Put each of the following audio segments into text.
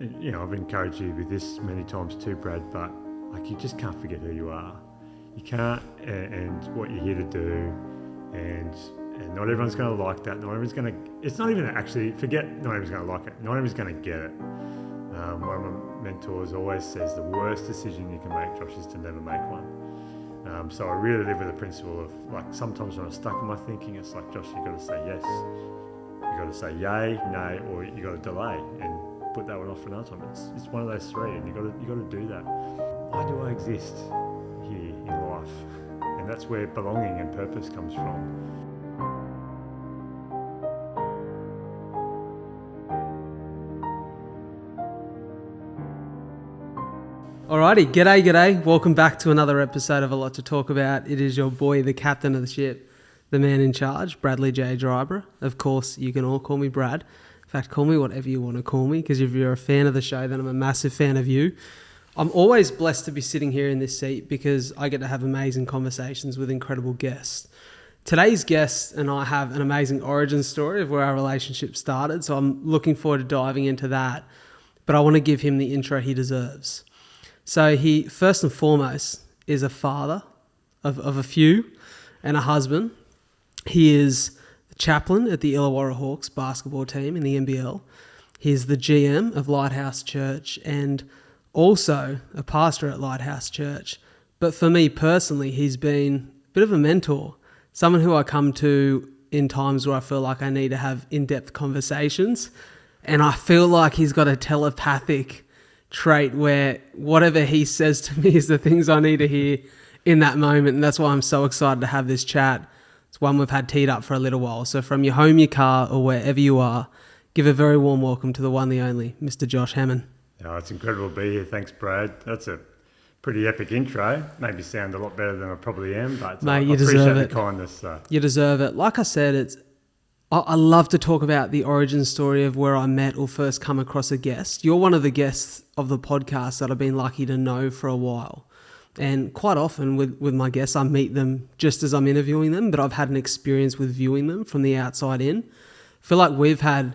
I've encouraged you with this many times too, Brad, but like you just can't forget who you are. You can't, and what you're here to do, and not everyone's going to like that. Not everyone's going to. It's not even actually forget. Not everyone's going to like it. Not everyone's going to get it. One of my mentors always says the worst decision you can make, Josh, is to never make one. So I really live with the principle of like sometimes when I'm stuck in my thinking, it's like, Josh, you've got to say yes, you've got to say yay, nay, or you've got to delay and put that one off for another time. It's one of those three, and you've got to do that. Why do I exist here in life? And that's where belonging and purpose comes from. Alrighty, g'day. Welcome back to another episode of A Lot to Talk About. It is your boy, the captain of the ship, the man in charge, Bradley J. Dryber. Of course, you can all call me Brad. In fact, call me whatever you want to call me, because if you're a fan of the show, then I'm a massive fan of you. I'm always blessed to be sitting here in this seat because I get to have amazing conversations with incredible guests. Today's guest and I have an amazing origin story of where our relationship started, so I'm looking forward to diving into that. But I want to give him the intro he deserves. So he, first and foremost, is a father of a few and a husband. He is the chaplain at the Illawarra Hawks basketball team in the NBL. He's the GM of Lighthouse Church and also a pastor at Lighthouse Church. But for me personally, he's been a bit of a mentor, someone who I come to in times where I feel like I need to have in-depth conversations. And I feel like he's got a telepathic trait where whatever he says to me is the things I need to hear in that moment. And that's why I'm so excited to have this chat. It's one we've had teed up for a little while. So from your home, your car, or wherever you are, give a very warm welcome to the one, the only, Mr. Josh Hammann. Oh, it's incredible to be here. Thanks, Brad. That's a pretty epic intro. Made me sound a lot better than I probably am, but mate, I appreciate the kindness. So. You deserve it. Like I said, I love to talk about the origin story of where I met or first come across a guest. You're one of the guests of the podcast that I've been lucky to know for a while. And quite often with my guests, I meet them just as I'm interviewing them, but I've had an experience with viewing them from the outside in. I feel like we've had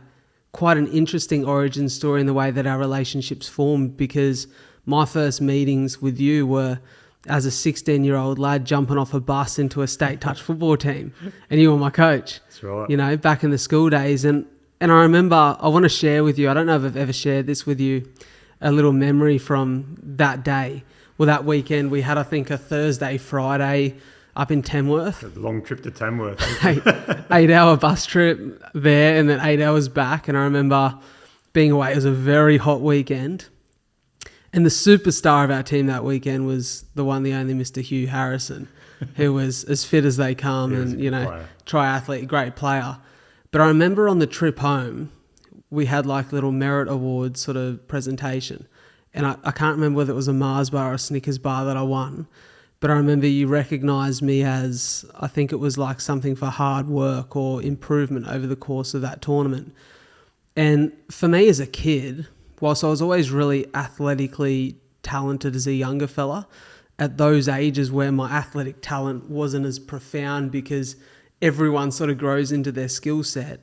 quite an interesting origin story in the way that our relationships formed, because my first meetings with you were as a 16-year-old lad jumping off a bus into a state touch football team, and you were my coach. That's right. Back in the school days. And I remember, I want to share with you, I don't know if I've ever shared this with you, a little memory from that day. Well, that weekend we had, I think, a Thursday, Friday up in Tamworth. A long trip to Tamworth. 8-hour bus trip there and then 8 hours back. And I remember being away. It was a very hot weekend. And the superstar of our team that weekend was the one, the only Mr. Hugh Harrison, who was as fit as they come and, triathlete, great player. But I remember on the trip home, we had like little merit awards sort of presentation. And I can't remember whether it was a Mars bar or a Snickers bar that I won. But I remember you recognised me as, I think it was like something for hard work or improvement over the course of that tournament. And for me as a kid, whilst I was always really athletically talented as a younger fella, at those ages where my athletic talent wasn't as profound because everyone sort of grows into their skill set,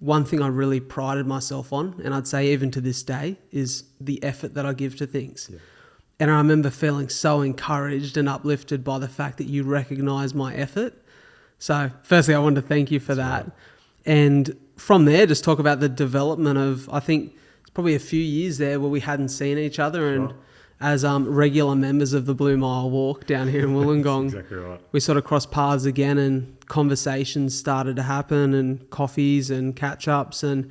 one thing I really prided myself on, and I'd say even to this day, is the effort that I give to things. Yeah. And I remember feeling so encouraged and uplifted by the fact that you recognise my effort. So firstly, I wanted to thank you for that. Right. And from there, just talk about the development of, I think, probably a few years there where we hadn't seen each other, and as regular members of the Blue Mile Walk down here in Wollongong, exactly right. We sort of crossed paths again and conversations started to happen and coffees and catch-ups, and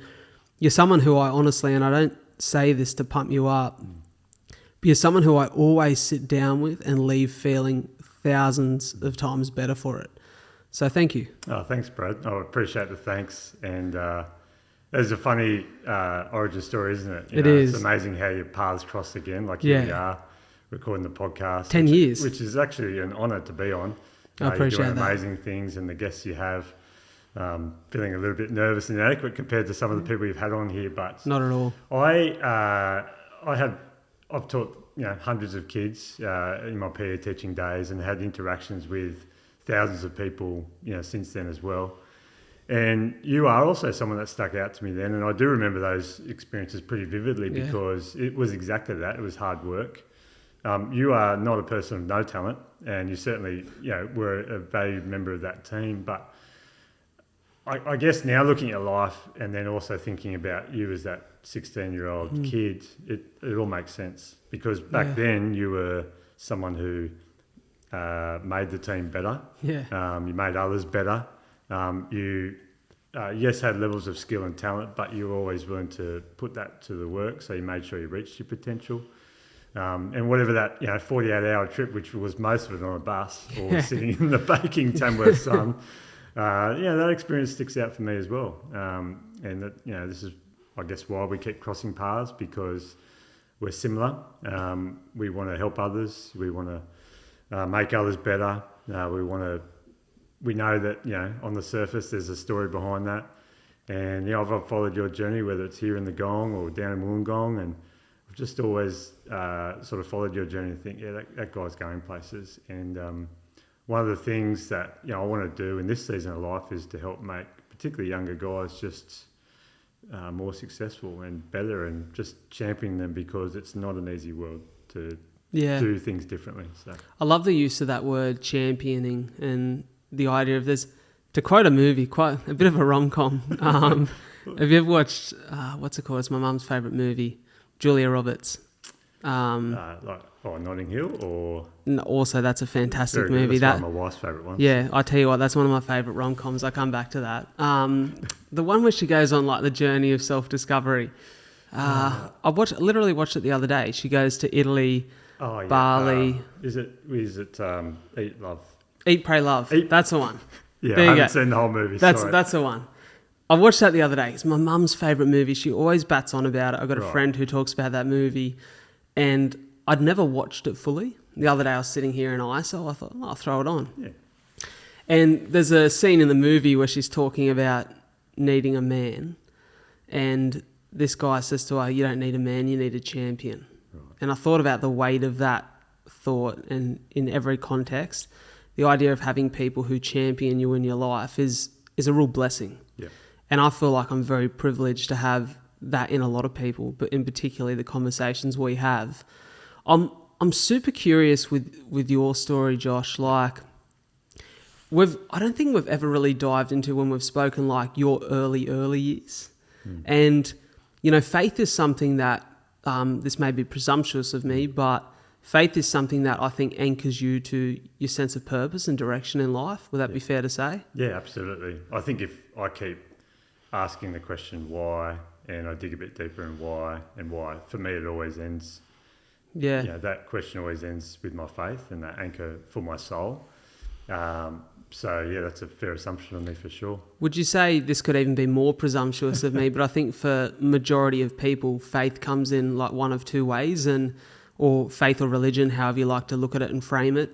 you're someone who I honestly, and I don't say this to pump you up, but you're someone who I always sit down with and leave feeling thousands of times better for it. So thank you. Oh, thanks, Brad. I appreciate the thanks, and there's a funny origin story, isn't it? It is. It's amazing how your paths cross again. Like here we are recording the podcast. 10 years. Which is actually an honour to be on. I appreciate you're doing that. Amazing things, and the guests you have, feeling a little bit nervous and inadequate compared to some of the people you've had on here. But not at all. I've taught hundreds of kids in my PE teaching days, and had interactions with thousands of people since then as well. And you are also someone that stuck out to me then, and I do remember those experiences pretty vividly because it was exactly that. It was hard work. You are not a person of no talent, and you certainly, were a valued member of that team. But I guess now looking at life and then also thinking about you as that 16-year-old kid, it all makes sense because back then you were someone who made the team better. Yeah. You made others better. You, yes, had levels of skill and talent, but you were always willing to put that to the work. So you made sure you reached your potential. And whatever that 48-hour trip, which was most of it on a bus or sitting in the baking Tamworth sun, that experience sticks out for me as well. And that this is, I guess, why we keep crossing paths, because we're similar. We want to help others. We want to make others better. We know that on the surface there's a story behind that. And I've followed your journey, whether it's here in the Gong or down in Wollongong, and I've just always sort of followed your journey and think, that guy's going places. And one of the things that I want to do in this season of life is to help make particularly younger guys just more successful and better, and just champion them, because it's not an easy world to do things differently. So I love the use of that word, championing, and the idea of this. To quote a movie, quite a bit of a rom-com. Have you ever watched, what's it called? It's my mum's favourite movie, Julia Roberts. Notting Hill, or also that's a fantastic very movie. That's one of my wife's favourite ones. Yeah, I tell you what, that's one of my favourite rom-coms. I come back to that. The one where she goes on like the journey of self-discovery. I literally watched it the other day. She goes to Italy, Bali. Is it Eat, Love? Eat, Pray, Love. That's the one. Yeah, there I haven't seen the whole movie. That's the one. I watched that the other day. It's my mum's favourite movie. She always bats on about it. I've got a friend who talks about that movie, and I'd never watched it fully. The other day I was sitting here in ISO. I thought, I'll throw it on. Yeah. And there's a scene in the movie where she's talking about needing a man, and this guy says to her, "You don't need a man, you need a champion." Right. And I thought about the weight of that thought, and in every context, the idea of having people who champion you in your life is a real blessing. Yeah. And I feel like I'm very privileged to have that in a lot of people, but in particular the conversations we have. I'm super curious with your story, Josh. Like, I don't think we've ever really dived into, when we've spoken, like your early years. And faith is something that this may be presumptuous of me, but faith is something that I think anchors you to your sense of purpose and direction in life. Would that be fair to say? Yeah, absolutely. I think if I keep asking the question why, and I dig a bit deeper in why, for me it always ends. Yeah. That question always ends with my faith and that anchor for my soul. That's a fair assumption of me for sure. Would you say this could even be more presumptuous of me? But I think for majority of people, faith comes in like one of two ways, or faith or religion, however you like to look at it and frame it.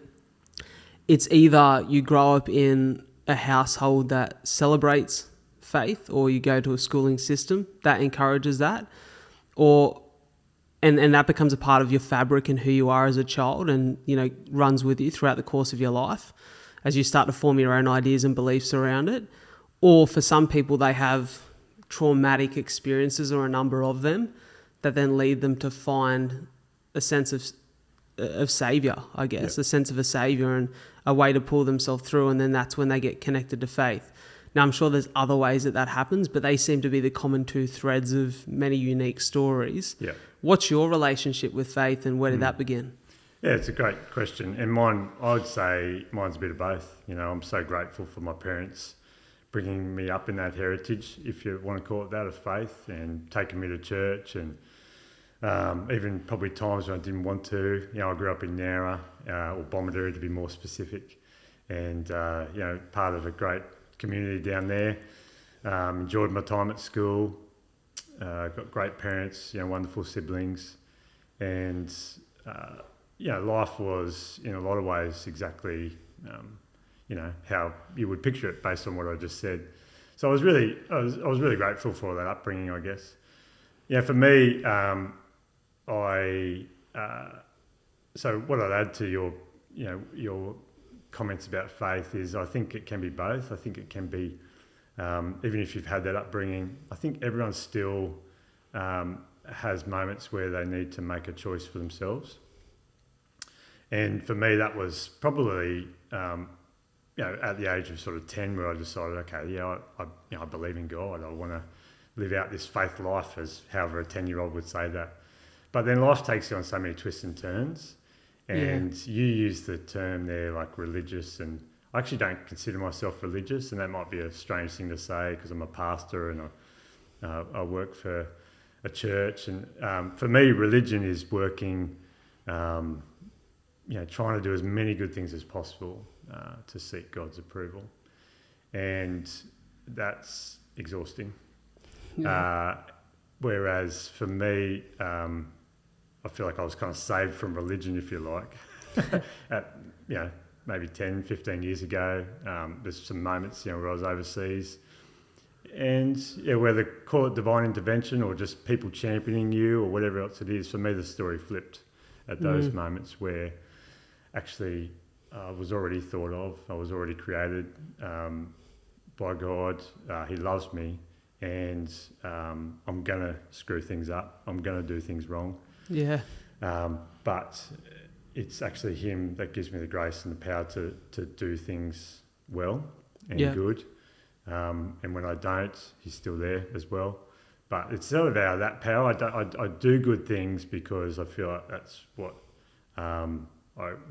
It's either you grow up in a household that celebrates faith, or you go to a schooling system that encourages that, and that becomes a part of your fabric and who you are as a child, and runs with you throughout the course of your life as you start to form your own ideas and beliefs around it. Or for some people, they have traumatic experiences, or a number of them, that then lead them to find a sense of saviour, I guess, a sense of a saviour and a way to pull themselves through, and then that's when they get connected to faith. Now, I'm sure there's other ways that happens, but they seem to be the common two threads of many unique stories. Yeah. What's your relationship with faith, and where did that begin? Yeah, it's a great question. And mine, I would say mine's a bit of both. I'm so grateful for my parents bringing me up in that heritage, if you want to call it that, of faith, and taking me to church, and even probably times when I didn't want to. I grew up in Nowra, or Bomaderra to be more specific, and part of a great community down there. Enjoyed my time at school. Got great parents, wonderful siblings, and life was in a lot of ways exactly how you would picture it based on what I just said. So I was really grateful for that upbringing, I guess. For me, so what I'd add to your comments about faith is I think it can be both. I think it can be even if you've had that upbringing, I think everyone still has moments where they need to make a choice for themselves. And for me, that was probably, at the age of sort of 10, where I decided, okay, I believe in God. I want to live out this faith life, as however a 10-year-old would say that. But then life takes you on so many twists and turns. And you use the term there, like religious, and I actually don't consider myself religious, and that might be a strange thing to say because I'm a pastor and I work for a church. And for me, religion is working, trying to do as many good things as possible to seek God's approval. And that's exhausting. Yeah. Whereas for me, I feel like I was kind of saved from religion, if you like, at, maybe 10, 15 years ago. There's some moments, where I was overseas, and whether call it divine intervention or just people championing you or whatever else it is, for me the story flipped at those moments where actually I was already thought of, I was already created by God. He loves me, and I'm going to screw things up. I'm going to do things wrong. Yeah. But it's actually Him that gives me the grace and the power to do things well and good. And when I don't, He's still there as well. But it's sort of out of that power. I do good things because I feel like that's what I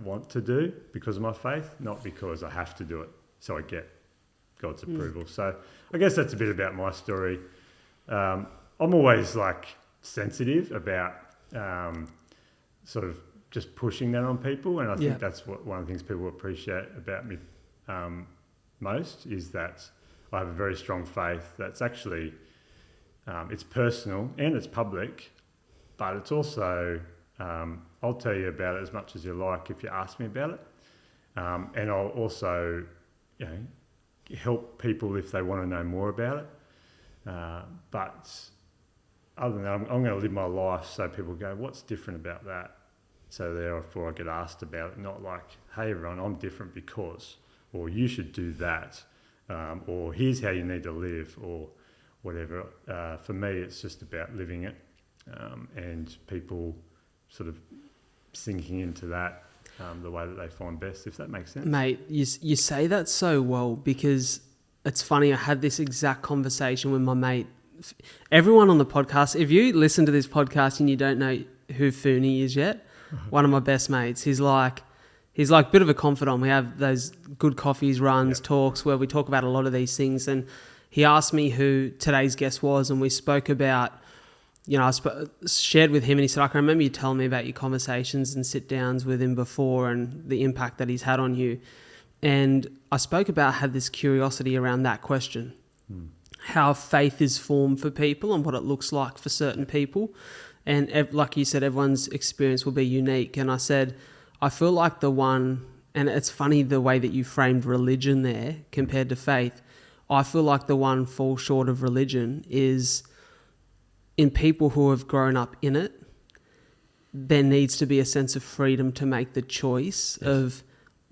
want to do because of my faith, not because I have to do it so I get God's approval. So I guess that's a bit about my story. I'm always sensitive about sort of just pushing that on people, and I think that's one of the things people appreciate about me most, is that I have a very strong faith that's actually it's personal and it's public, but it's also I'll tell you about it as much as you like if you ask me about it, and I'll also help people if they want to know more about it, but other than that, I'm going to live my life so people go, what's different about that? So therefore I get asked about it, not like, hey everyone, I'm different because, or you should do that, or here's how you need to live, or whatever. For me, it's just about living it, and people sort of sinking into that the way that they find best, if that makes sense. Mate, you say that so well, because it's funny, I had this exact conversation with my mate. Everyone on the podcast, if you listen to this podcast and you don't know who Footy is yet, one of my best mates, he's like a bit of a confidant. We have those good coffees, runs, talks where we talk about a lot of these things. And he asked me who today's guest was, and we spoke about, I shared with him, and he said, I can remember you telling me about your conversations and sit downs with him before and the impact that he's had on you. And I spoke about, had this curiosity around that question. How faith is formed for people and what it looks like for certain people. And like you said, everyone's experience will be unique. And I said, I feel like the one, and it's funny the way that you framed religion there compared to faith, I feel like the one fall short of religion is in people who have grown up in it, there needs to be a sense of freedom to make the choice of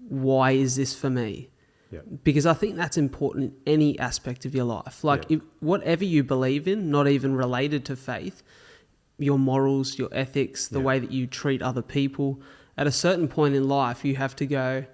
why is this for me? Yeah. Because I think that's important in any aspect of your life. If whatever you believe in, not even related to faith, your morals, your ethics, the way that you treat other people, at a certain point in life, you have to go,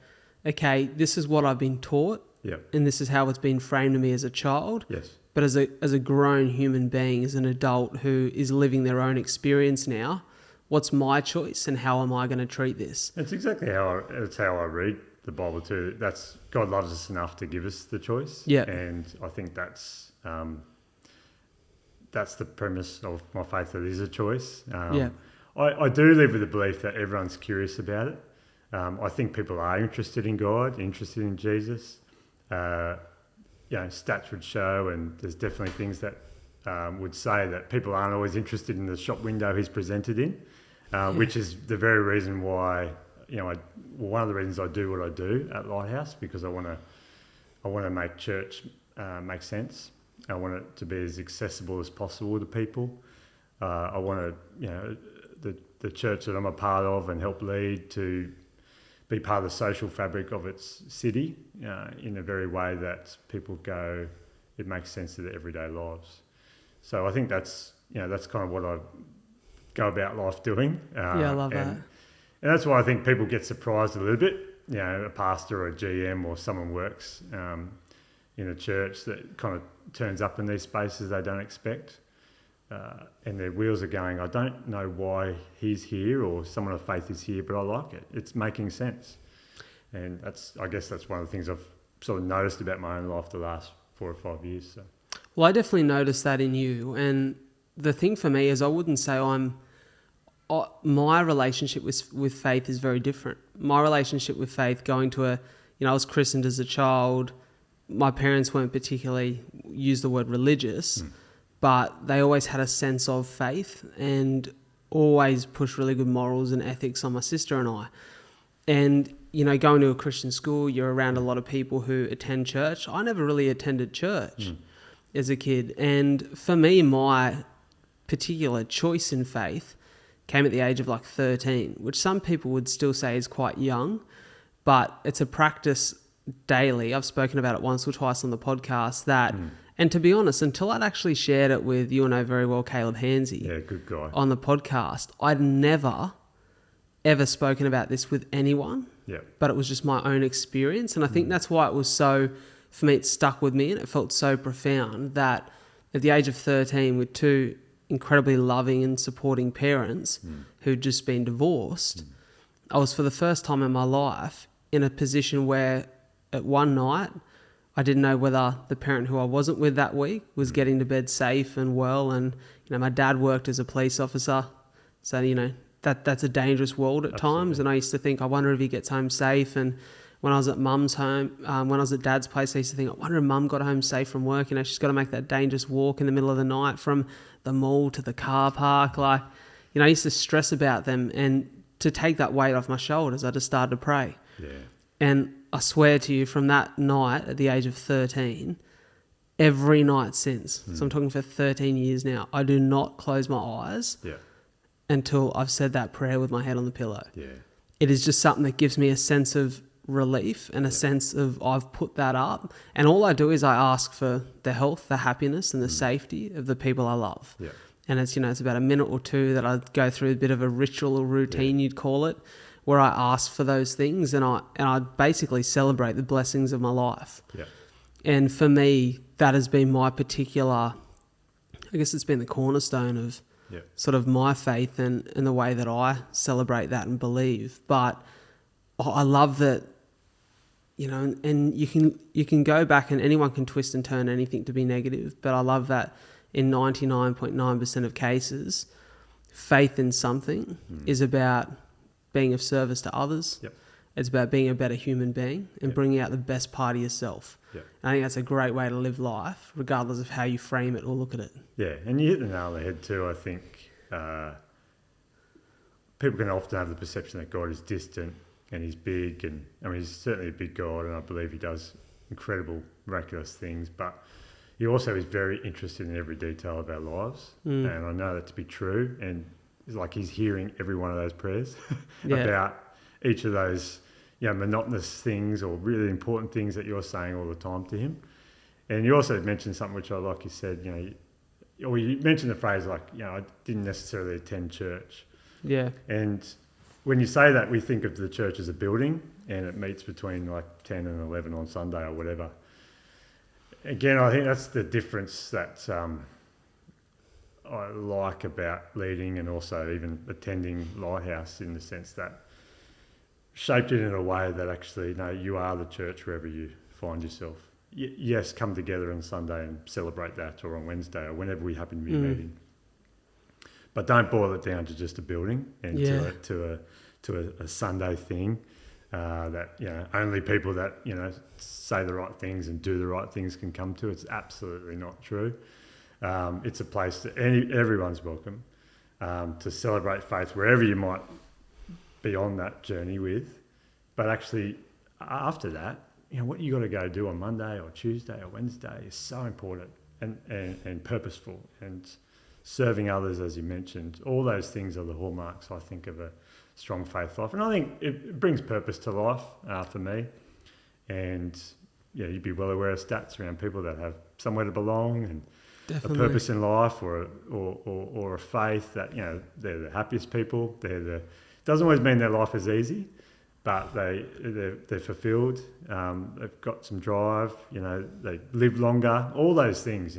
okay, this is what I've been taught, and this is how it's been framed to me as a child. Yes. But as a grown human being, as an adult who is living their own experience now, what's my choice and how am I going to treat this? It's exactly how I read the Bible too. That's God loves us enough to give us the choice. Yeah. And I think that's the premise of my faith, that it is a choice. I do live with the belief that everyone's curious about it. I think people are interested in God, interested in Jesus. Stats would show, and there's definitely things that would say that people aren't always interested in the shop window he's presented in, which is the very reason why, one of the reasons I do what I do at Lighthouse, because I want to make church make sense. I want it to be as accessible as possible to people. I want to, the church that I'm a part of and help lead to be part of the social fabric of its city in a very way that people go, it makes sense to their everyday lives. So I think that's kind of what I go about life doing. I love that. And that's why I think people get surprised a little bit. A pastor or a GM or someone works in a church that kind of turns up in these spaces they don't expect. And their wheels are going, I don't know why he's here or someone of faith is here, but I like it. It's making sense. And I guess that's one of the things I've sort of noticed about my own life the last 4 or 5 years. So. Well, I definitely noticed that in you. And the thing for me is I wouldn't say my relationship with faith is very different. My relationship with faith, going to I was christened as a child. My parents weren't particularly, use the word religious, but they always had a sense of faith and always pushed really good morals and ethics on my sister and I. And, going to a Christian school, you're around a lot of people who attend church. I never really attended church as a kid. And for me, my particular choice in faith came at the age of 13, which some people would still say is quite young, but it's a practice daily. I've spoken about it once or twice on the podcast that, and to be honest, until I'd actually shared it with, you know very well, Caleb Hansey, good guy, on the podcast, I'd never ever spoken about this with anyone, but it was just my own experience. And I think that's why it was so, for me, it stuck with me and it felt so profound that at the age of 13, with 2 incredibly loving and supporting parents who'd just been divorced, I was for the first time in my life in a position where at one night I didn't know whether the parent who I wasn't with that week was getting to bed safe and well. And my dad worked as a police officer, so that's a dangerous world at times. And I used to think, I wonder if he gets home safe. And when I was at mum's home, when I was at dad's place, I used to think, I wonder if mum got home safe from work. She's got to make that dangerous walk in the middle of the night from the mall to the car park. I used to stress about them. And to take that weight off my shoulders, I just started to pray. Yeah. And I swear to you, from that night at the age of 13, every night since, so I'm talking for 13 years now, I do not close my eyes until I've said that prayer with my head on the pillow. Yeah. It is just something that gives me a sense of relief and a sense of I've put that up. And all I do is I ask for the health, the happiness and the safety of the people I love. Yeah. And it's, it's about a minute or two that I go through a bit of a ritual or routine, you'd call it, where I ask for those things and I basically celebrate the blessings of my life. Yeah. And for me, that has been my particular, I guess it's been the cornerstone of sort of my faith and the way that I celebrate that and believe. But I love that, and you can go back and anyone can twist and turn anything to be negative. But I love that in 99.9% of cases, faith in something is about being of service to others. Yep. It's about being a better human being and bringing out the best part of yourself. Yep. I think that's a great way to live life, regardless of how you frame it or look at it. Yeah, and you hit the nail on the head too. I think people can often have the perception that God is distant and he's big, and he's certainly a big God, and I believe he does incredible, miraculous things, but he also is very interested in every detail of our lives, and I know that to be true, and it's like he's hearing every one of those prayers about each of those monotonous things or really important things that you're saying all the time to him. And you also mentioned something which I like. You said, you mentioned the phrase I didn't necessarily attend church. Yeah. And when you say that, we think of the church as a building and it meets between 10 and 11 on Sunday or whatever. Again, I think that's the difference that I like about leading and also even attending Lighthouse, in the sense that shaped it in a way that actually, you are the church wherever you find yourself. Yes, come together on Sunday and celebrate that, or on Wednesday, or whenever we happen to be meeting. But don't boil it down to just a building and to a Sunday thing that only people that say the right things and do the right things can come to. It's absolutely not true. It's a place that everyone's welcome to celebrate faith wherever you might be on that journey with. But actually, after that, what you got to go do on Monday or Tuesday or Wednesday is so important and purposeful, and serving others, as you mentioned. All those things are the hallmarks, I think, of a strong faith life. And I think it brings purpose to life for me. And you'd be well aware of stats around people that have somewhere to belong and Definitely. a purpose in life or a faith that, they're the happiest people. Doesn't always mean their life is easy, but they're fulfilled. They've got some drive. They live longer. All those things.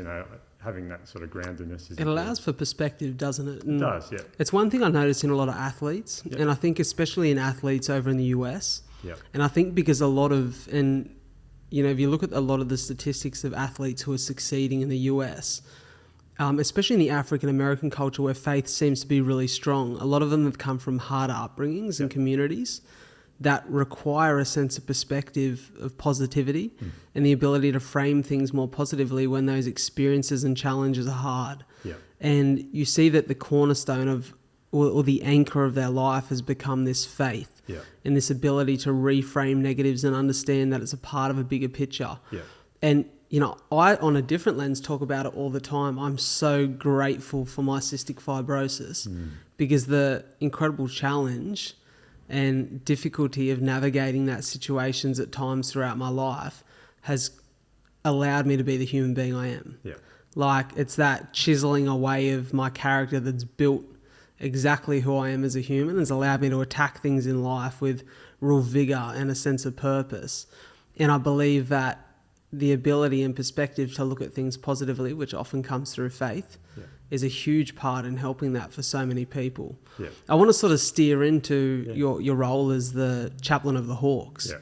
Having that sort of groundedness is. It allows for perspective, doesn't it? It does, yeah. It's one thing I notice in a lot of athletes, and I think especially in athletes over in the US. Yeah. And I think because if you look at a lot of the statistics of athletes who are succeeding in the US, especially in the African American culture where faith seems to be really strong, a lot of them have come from harder upbringings and communities that require a sense of perspective of positivity and the ability to frame things more positively when those experiences and challenges are hard. Yeah. And you see that the cornerstone or the anchor of their life has become this faith and this ability to reframe negatives and understand that it's a part of a bigger picture. Yeah. And, I, on a different lens, talk about it all the time. I'm so grateful for my cystic fibrosis because the incredible challenge and difficulty of navigating that situations at times throughout my life has allowed me to be the human being I am. Yeah. Like, it's that chiseling away of my character that's built exactly who I am as a human, has allowed me to attack things in life with real vigor and a sense of purpose. And I believe that the ability and perspective to look at things positively, which often comes through faith, is a huge part in helping that for so many people. Yeah. I want to sort of steer into your role as the chaplain of the Hawks.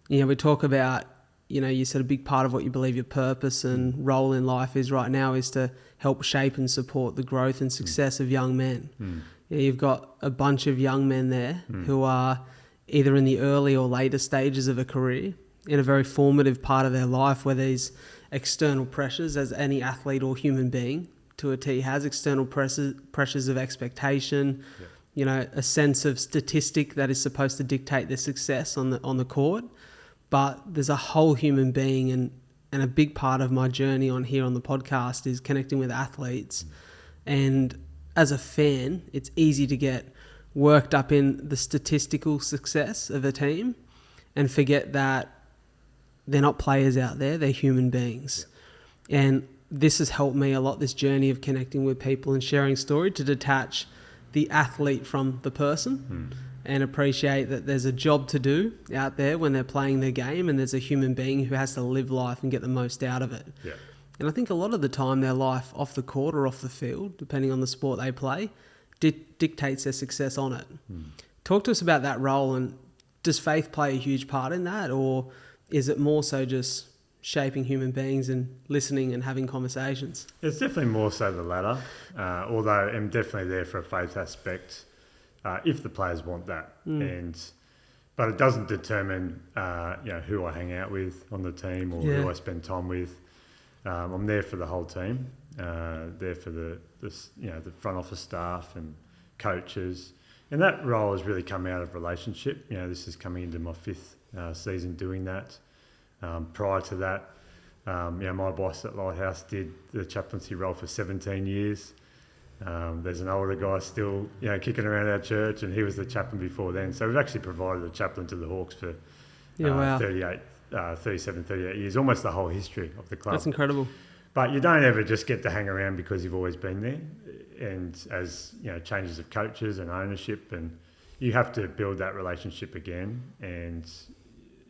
Yeah. We talk about, you said a big part of what you believe your purpose and role in life is right now is to help shape and support the growth and success of young men. You've got a bunch of young men there who are either in the early or later stages of a career, in a very formative part of their life where there's external pressures, as any athlete or human being to a T has, external pressures of expectation, a sense of statistic that is supposed to dictate their success on the court. But there's a whole human being, and a big part of my journey on the podcast is connecting with athletes. And as a fan, it's easy to get worked up in the statistical success of a team and forget that they're not players out there, they're human beings. And this has helped me a lot, this journey of connecting with people and sharing story, to detach the athlete from the person and appreciate that there's a job to do out there when they're playing their game, and there's a human being who has to live life and get the most out of it. Yeah. And I think a lot of the time their life off the court or off the field, depending on the sport they play, dictates their success on it. Talk to us about that role, and does faith play a huge part in that, or is it more so just shaping human beings and listening and having conversations? It's definitely more so the latter, although I'm definitely there for a faith aspect if the players want that. But it doesn't determine who I hang out with on the team or who I spend time with. I'm there for the whole team, there for the front office staff and coaches. And that role has really come out of relationship. This is coming into my fifth season doing that. Prior to that, my boss at Lighthouse did the chaplaincy role for 17 years. There's an older guy still, kicking around our church, and he was the chaplain before then. So we've actually provided a chaplain to the Hawks for 37, 38 years, almost the whole history of the club. That's incredible. But you don't ever just get to hang around because you've always been there. And as, changes of coaches and ownership, and you have to build that relationship again. And,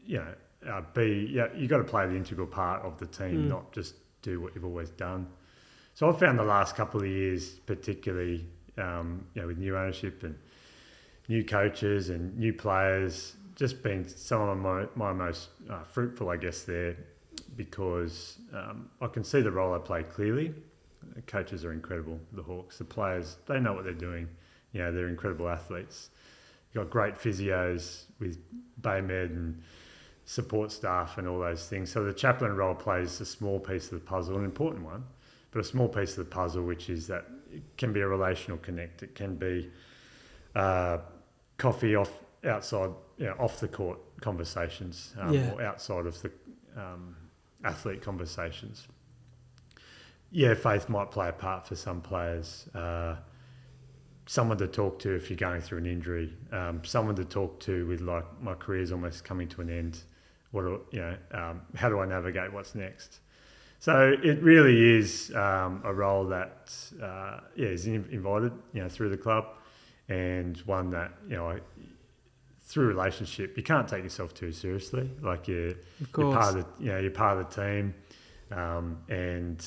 you've got to play the integral part of the team, not just do what you've always done. So I've found the last couple of years, particularly, with new ownership and new coaches and new players, just been some of my most fruitful, I guess, there, because I can see the role I play clearly. The coaches are incredible, the Hawks. The players, they know what they're doing. They're incredible athletes. You've got great physios with Baymed and support staff and all those things. So the chaplain role plays a small piece of the puzzle, an important one, but a small piece of the puzzle, which is that it can be a relational connect. It can be coffee outside, off the court conversations, or outside of the athlete conversations. Faith might play a part for some players. Someone to talk to if you're going through an injury. Someone to talk to with, like, my career's almost coming to an end. How do I navigate what's next? So it really is a role that is invited, through the club, and one that through relationship you can't take yourself too seriously. Like you're part of you're part of the team, and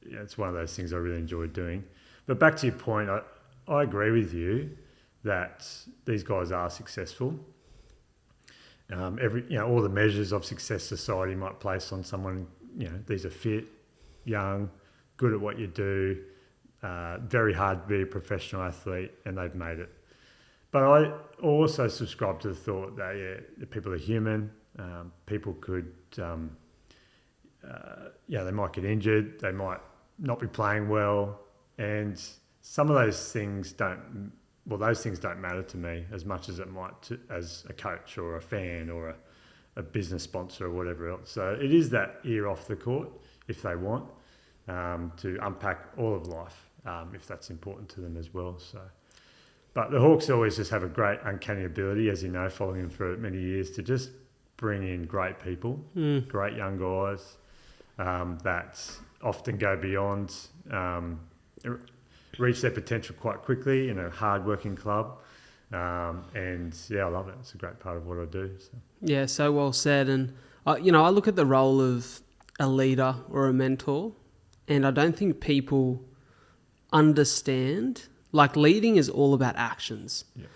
it's one of those things I really enjoy doing. But back to your point, I agree with you that these guys are successful. All the measures of success society might place on someone, these are fit, young, good at what you do, very hard to be a professional athlete, and they've made it. But I also subscribe to the thought that, people are human. People could, they might get injured, they might not be playing well, and some of those things don't matter to me as much as it might as a coach or a fan or a business sponsor or whatever else. So it is that ear off the court if they want to unpack all of life, if that's important to them as well. So, but the Hawks always just have a great uncanny ability, as you know, following them for many years, to just bring in great people, great young guys that often go beyond, reach their potential quite quickly in a hard-working club. And I love it. It's a great part of what I do. So. Yeah, so well said. And, I look at the role of a leader or a mentor, and I don't think people understand. Like, leading is all about actions. Yeah.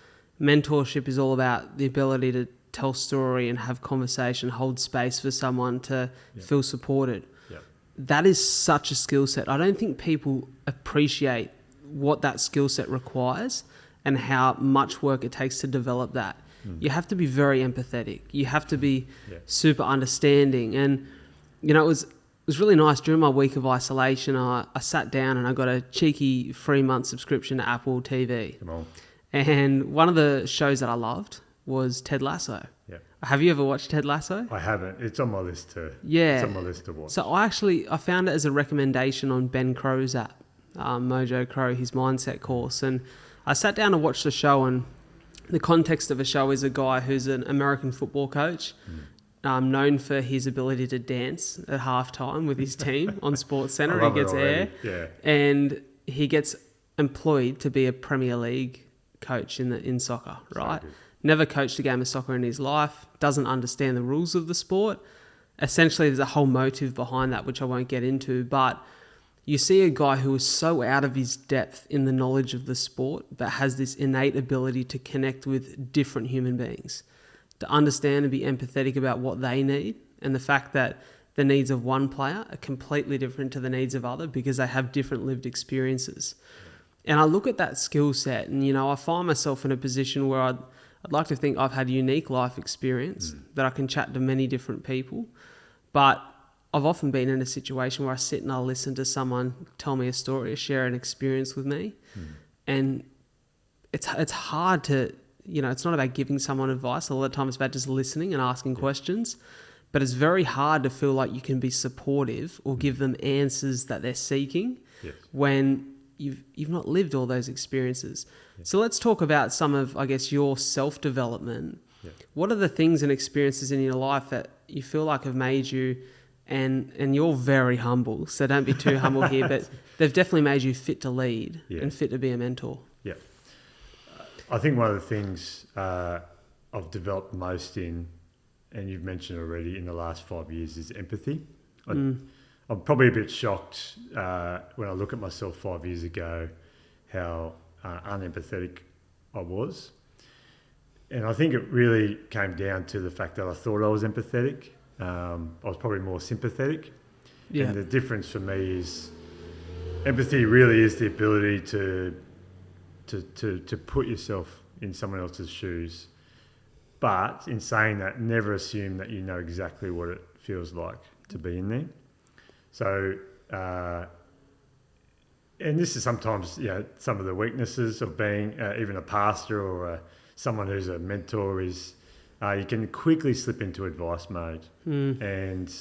Mentorship is all about the ability to tell story and have conversation, hold space for someone to feel supported. Yeah. That is such a skill set. I don't think people appreciate what that skill set requires and how much work it takes to develop that. You have to be very empathetic. You have to be super understanding. And, it was really nice. During my week of isolation, I sat down and I got a cheeky 3-month subscription to Apple TV. Come on. And one of the shows that I loved was Ted Lasso. Yeah. Have you ever watched Ted Lasso? I haven't. It's on my list to watch. So I found it as a recommendation on Ben Crow's app. Mojo Crow, his mindset course, and I sat down and watched the show. And the context of the show is a guy who's an American football coach, known for his ability to dance at halftime with his team on SportsCenter. He gets air, and he gets employed to be a Premier League coach in soccer. Right? So never coached a game of soccer in his life. Doesn't understand the rules of the sport. Essentially, there's a whole motive behind that, which I won't get into, but you see a guy who is so out of his depth in the knowledge of the sport, but has this innate ability to connect with different human beings, to understand and be empathetic about what they need, and the fact that the needs of one player are completely different to the needs of other because they have different lived experiences. And I look at that skill set and, I find myself in a position where I'd like to think I've had unique life experience, that I can chat to many different people, but I've often been in a situation where I sit and I listen to someone tell me a story or share an experience with me. And it's hard to, it's not about giving someone advice. A lot of times it's about just listening and asking questions. But it's very hard to feel like you can be supportive or give them answers that they're seeking when you've not lived all those experiences. So let's talk about some of, I guess, your self-development. What are the things and experiences in your life that you feel like have made you, and you're very humble, so don't be too humble here, but they've definitely made you fit to lead and fit to be a mentor? Yeah. I think one of the things I've developed most in, and you've mentioned already, in the last 5 years, is empathy. I'm probably a bit shocked when I look at myself 5 years ago, how unempathetic I was. And I think it really came down to the fact that I thought I was empathetic. I was probably more sympathetic. And the difference for me is empathy really is the ability to put yourself in someone else's shoes. But in saying that, never assume that you know exactly what it feels like to be in there. So, and this is sometimes, some of the weaknesses of being even a pastor or someone who's a mentor is you can quickly slip into advice mode. And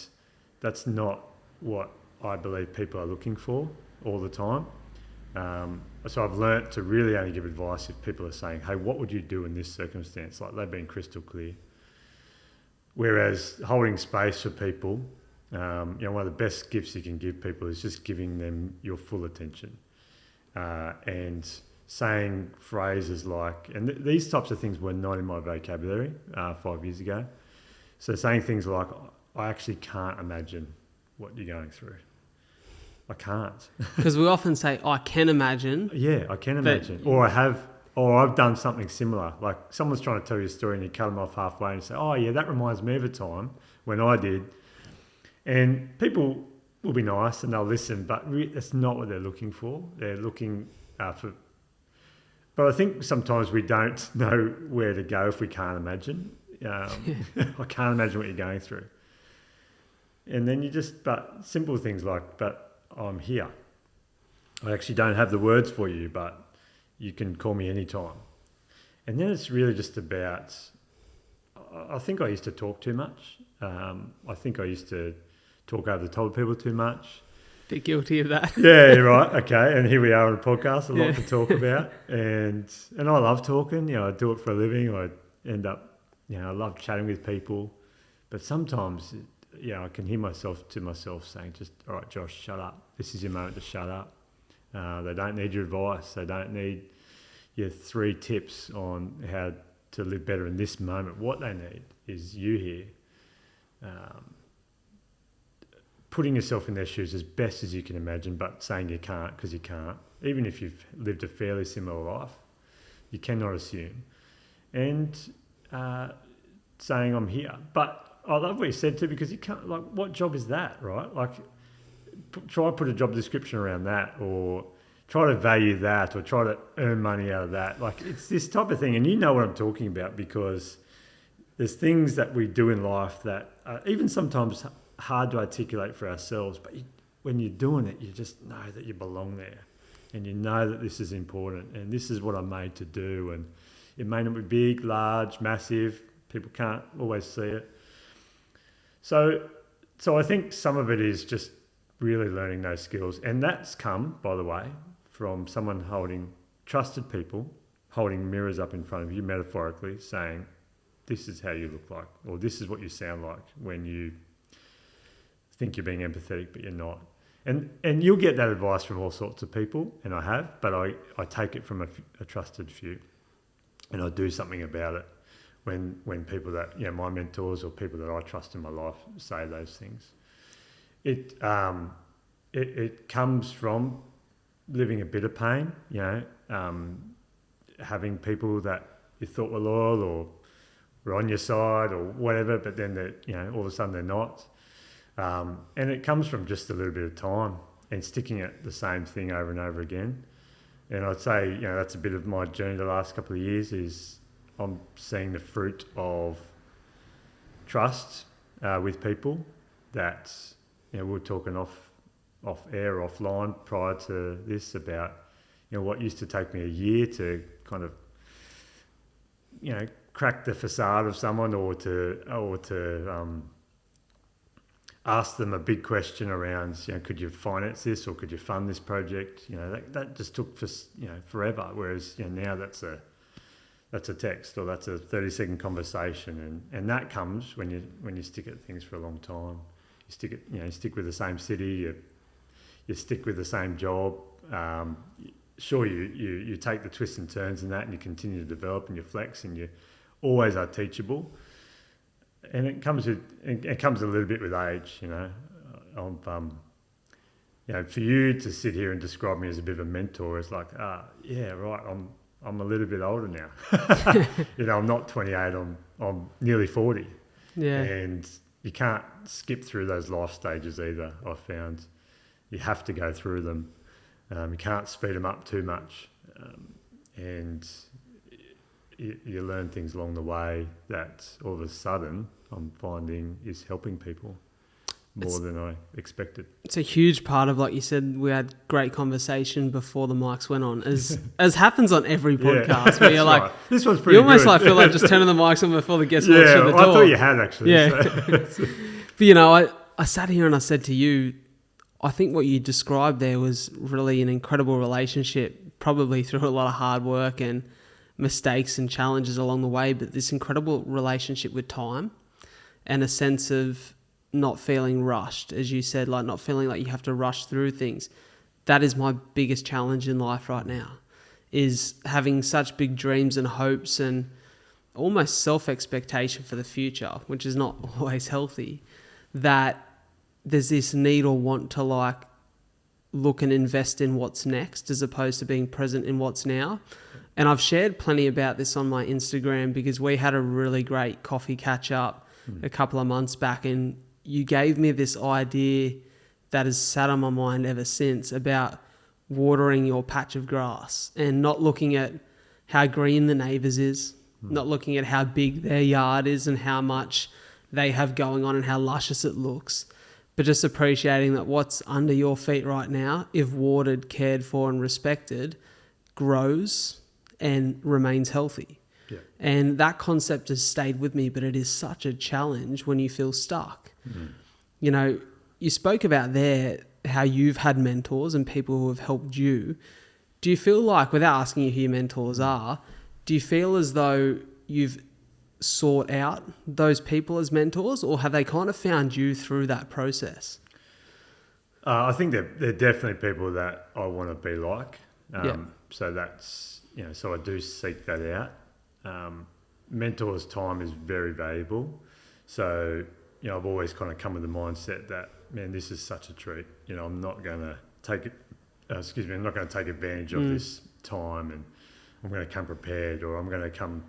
that's not what I believe people are looking for all the time. So I've learnt to really only give advice if people are saying, hey, what would you do in this circumstance? Like, they've been crystal clear. Whereas holding space for people One of the best gifts you can give people is just giving them your full attention, and saying phrases like, and these types of things were not in my vocabulary 5 years ago. So saying things like, I actually can't imagine what you're going through. I can't. Because we often say, I can imagine. Yeah, I can imagine. Or I've done something similar. Like someone's trying to tell you a story and you cut them off halfway and say, oh yeah, that reminds me of a time when I did. And people will be nice and they'll listen, but that's not what they're looking for. They're looking for... But I think sometimes we don't know where to go if we can't imagine. I can't imagine what you're going through. And then but simple things like, but I'm here. I actually don't have the words for you, but you can call me anytime. And then it's really just about, I think I used to talk too much. I think I used to talk over the top of people too much. Bit guilty of that. Yeah, right. Okay. And here we are on a podcast, a lot to talk about. And I love talking, I do it for a living. I end up, I love chatting with people. But sometimes, I can hear myself saying, just, all right, Josh, shut up. This is your moment to shut up. They don't need your advice. They don't need your 3 tips on how to live better in this moment. What they need is you here. Putting yourself in their shoes as best as you can imagine, but saying you can't because you can't. Even if you've lived a fairly similar life, you cannot assume. And saying I'm here. But I love what you said too, because you can't, like, what job is that, right? Like, try to put a job description around that, or try to value that, or try to earn money out of that. Like, it's this type of thing. And you know what I'm talking about, because there's things that we do in life that are even sometimes hard to articulate for ourselves, but when you're doing it, you just know that you belong there, and you know that this is important, and this is what I'm made to do. And it may not be big, large, massive. People can't always see it. So I think some of it is just really learning those skills, and that's come, by the way, from someone trusted people holding mirrors up in front of you, metaphorically, saying, this is how you look like, or this is what you sound like when you think you're being empathetic, but you're not. And you'll get that advice from all sorts of people, and I have, but I take it from a trusted few, and I do something about it when people that, my mentors or people that I trust in my life say those things. It comes from living a bit of pain, having people that you thought were loyal or were on your side or whatever, but then all of a sudden they're not. And it comes from just a little bit of time and sticking at the same thing over and over again. And I'd say, that's a bit of my journey the last couple of years, is I'm seeing the fruit of trust with people that, we were talking off air, offline prior to this about, what used to take me a year to kind of, crack the facade of someone or to ask them a big question around, could you finance this or could you fund this project? That just took forever. Whereas now that's a text, or that's a 30-second conversation, and that comes when you stick at things for a long time. You stick at you stick with the same city, you stick with the same job. Sure, you take the twists and turns in that, and you continue to develop, and you flex, and you always are teachable. And it comes a little bit with age, for you to sit here and describe me as a bit of a mentor is like, yeah, right, I'm a little bit older now. I'm not 28, I'm nearly 40. Yeah. And you can't skip through those life stages either, I've found. You have to go through them. You can't speed them up too much. And you learn things along the way that all of a sudden I'm finding is helping people more than I expected. It's a huge part of, like you said, we had great conversation before the mics went on, as happons on every podcast, where you're like, right. This one's pretty you almost good. like feel like just turning the mics on before the guests walk through the door. I thought you had actually. Yeah. So. But I sat here and I said to you, I think what you described there was really an incredible relationship, probably through a lot of hard work and mistakes and challenges along the way, but this incredible relationship with time and a sense of not feeling rushed, as you said, like not feeling like you have to rush through things. That is my biggest challenge in life right now, is having such big dreams and hopes and almost self-expectation for the future, which is not always healthy, that there's this need or want to like look and invest in what's next as opposed to being present in what's now. And I've shared plenty about this on my Instagram because we had a really great coffee catch up a couple of months back, and you gave me this idea that has sat on my mind ever since about watering your patch of grass and not looking at how green the neighbours is, not looking at how big their yard is and how much they have going on and how luscious it looks, but just appreciating that what's under your feet right now, if watered, cared for and respected, grows and remains healthy. Yeah. And that concept has stayed with me, but it is such a challenge when you feel stuck. You know, you spoke about there how you've had mentors and people who have helped you. Do you feel like, without asking you who your mentors are, do you feel as though you've sought out those people as mentors, or have they kind of found you through that process? I think they're definitely people that I want to be like. Yeah. So that's, so I do seek that out. Mentors' time is very valuable. So, I've always kind of come with the mindset that, man, this is such a treat. I'm not going to take it, I'm not going to take advantage of this time, and I'm going to come prepared, or I'm going to come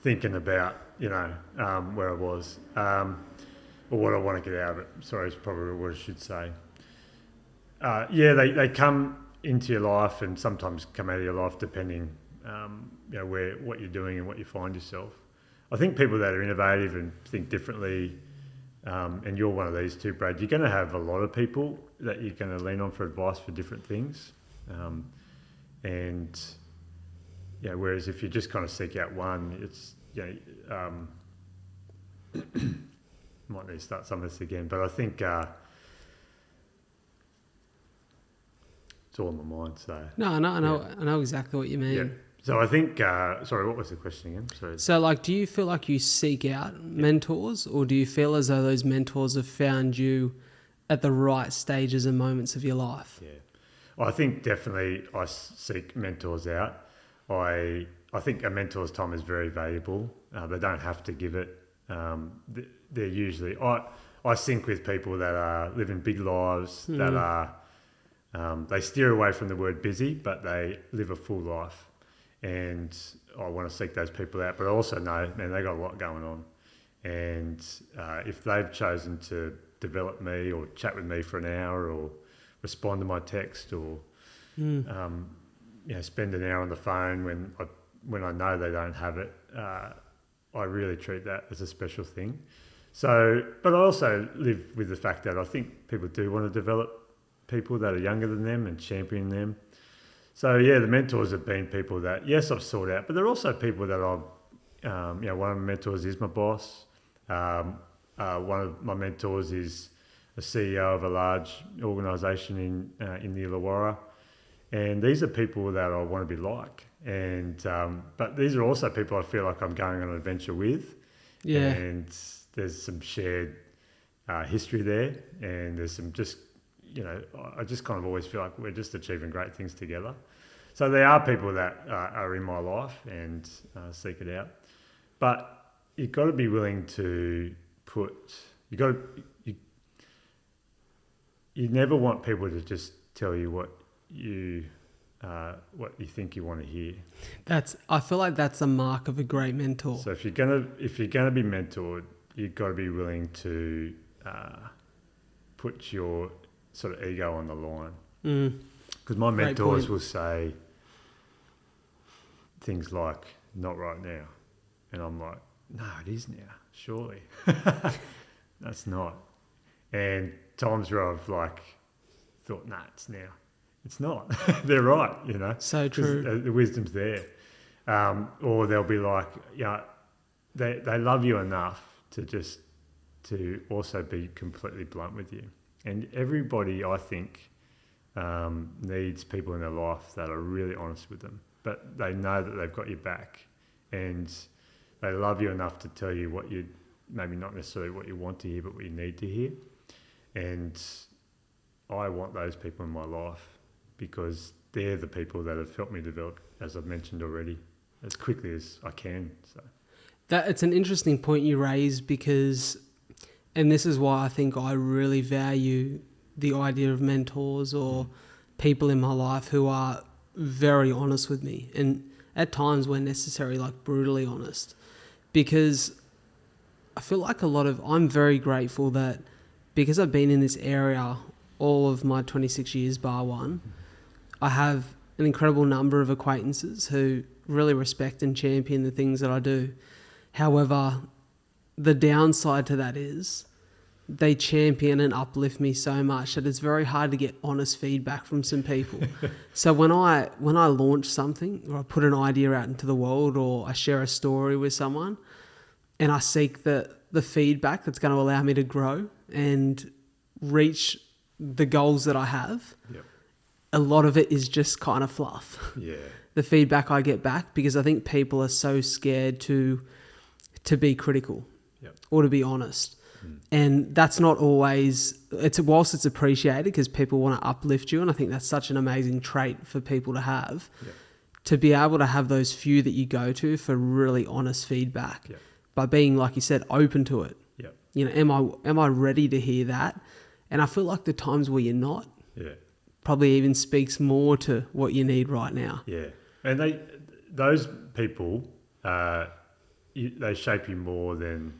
thinking about, where I was, or what I want to get out of it. Sorry, is probably what I should say. They come into your life and sometimes come out of your life depending, what you're doing and what you find yourself. I think people that are innovative and think differently, and you're one of these two, Brad, you're going to have a lot of people that you're going to lean on for advice for different things. Whereas if you just kind of seek out one, it's, might need to start some of this again, but I think it's all in my mind. So I know exactly what you mean. Yeah. So I think, sorry, what was the question again? Sorry. So, like, do you feel like you seek out mentors, or do you feel as though those mentors have found you at the right stages and moments of your life? Yeah. Well, I think definitely I seek mentors out. I think a mentor's time is very valuable. They don't have to give it. They're usually... I sync with people that are living big lives, that are... they steer away from the word busy, but they live a full life. And I want to seek those people out. But I also know, man, they got a lot going on. And if they've chosen to develop me or chat with me for an hour or respond to my text or spend an hour on the phone when I know they don't have it, I really treat that as a special thing. So, but I also live with the fact that I think people do want to develop people that are younger than them and champion them. So yeah, the mentors have been people that, yes, I've sought out, but they're also people that I've, one of my mentors is my boss. One of my mentors is a CEO of a large organisation in the Illawarra. And these are people that I want to be like. And but these are also people I feel like I'm going on an adventure with. Yeah. And there's some shared history there, and there's some just, I just kind of always feel like we're just achieving great things together. So there are people that are in my life and seek it out. But you've got to be willing to you never want people to just tell you what you think you want to hear. I feel like that's a mark of a great mentor. So if you're gonna be mentored, you've got to be willing to put your sort of ego on the line. Because my mentors will say things like, "Not right now," and I'm like, "No, it is now. Surely, that's not." And times where I've thought, "Nah, it's now." It's not. They're right, So true. The wisdom's there. Or they'll be like, they love you enough to also be completely blunt with you. And everybody, I think, needs people in their life that are really honest with them, but they know that they've got your back, and they love you enough to tell you what maybe not necessarily what you want to hear, but what you need to hear. And I want those people in my life because they're the people that have helped me develop, as I've mentioned already, as quickly as I can. So It's an interesting point you raise because, and this is why I think I really value the idea of mentors or people in my life who are very honest with me, and at times when necessary, like brutally honest, because I feel like I'm very grateful that because I've been in this area all of my 26 years bar one, I have an incredible number of acquaintances who really respect and champion the things that I do. However, the downside to that is they champion and uplift me so much that it's very hard to get honest feedback from some people. So when I launch something or I put an idea out into the world or I share a story with someone and I seek the feedback that's going to allow me to grow and reach the goals that I have, yep. A lot of it is just kind of fluff. Yeah. The feedback I get back, because I think people are so scared to be critical, yep. or to be honest. And that's not always, whilst it's appreciated because people want to uplift you, and I think that's such an amazing trait for people to have, yep. to be able to have those few that you go to for really honest feedback, yep. by being, like you said, open to it. Yep. You know, am I ready to hear that? And I feel like the times where you're not, yeah. probably even speaks more to what you need right now. Yeah. And those people, they shape you more than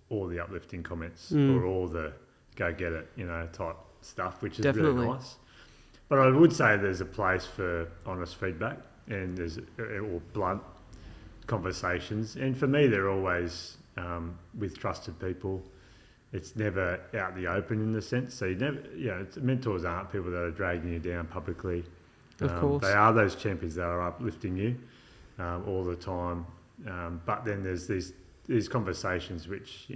all the uplifting comments or all the go get it, type stuff, which is Definitely. really nice. But I would say there's a place for honest feedback and or blunt conversations. And for me, they're always with trusted people. It's never out in the open in the sense. So you never, mentors aren't people that are dragging you down publicly. Of course. They are those champions that are uplifting you all the time. But then there's these conversations which,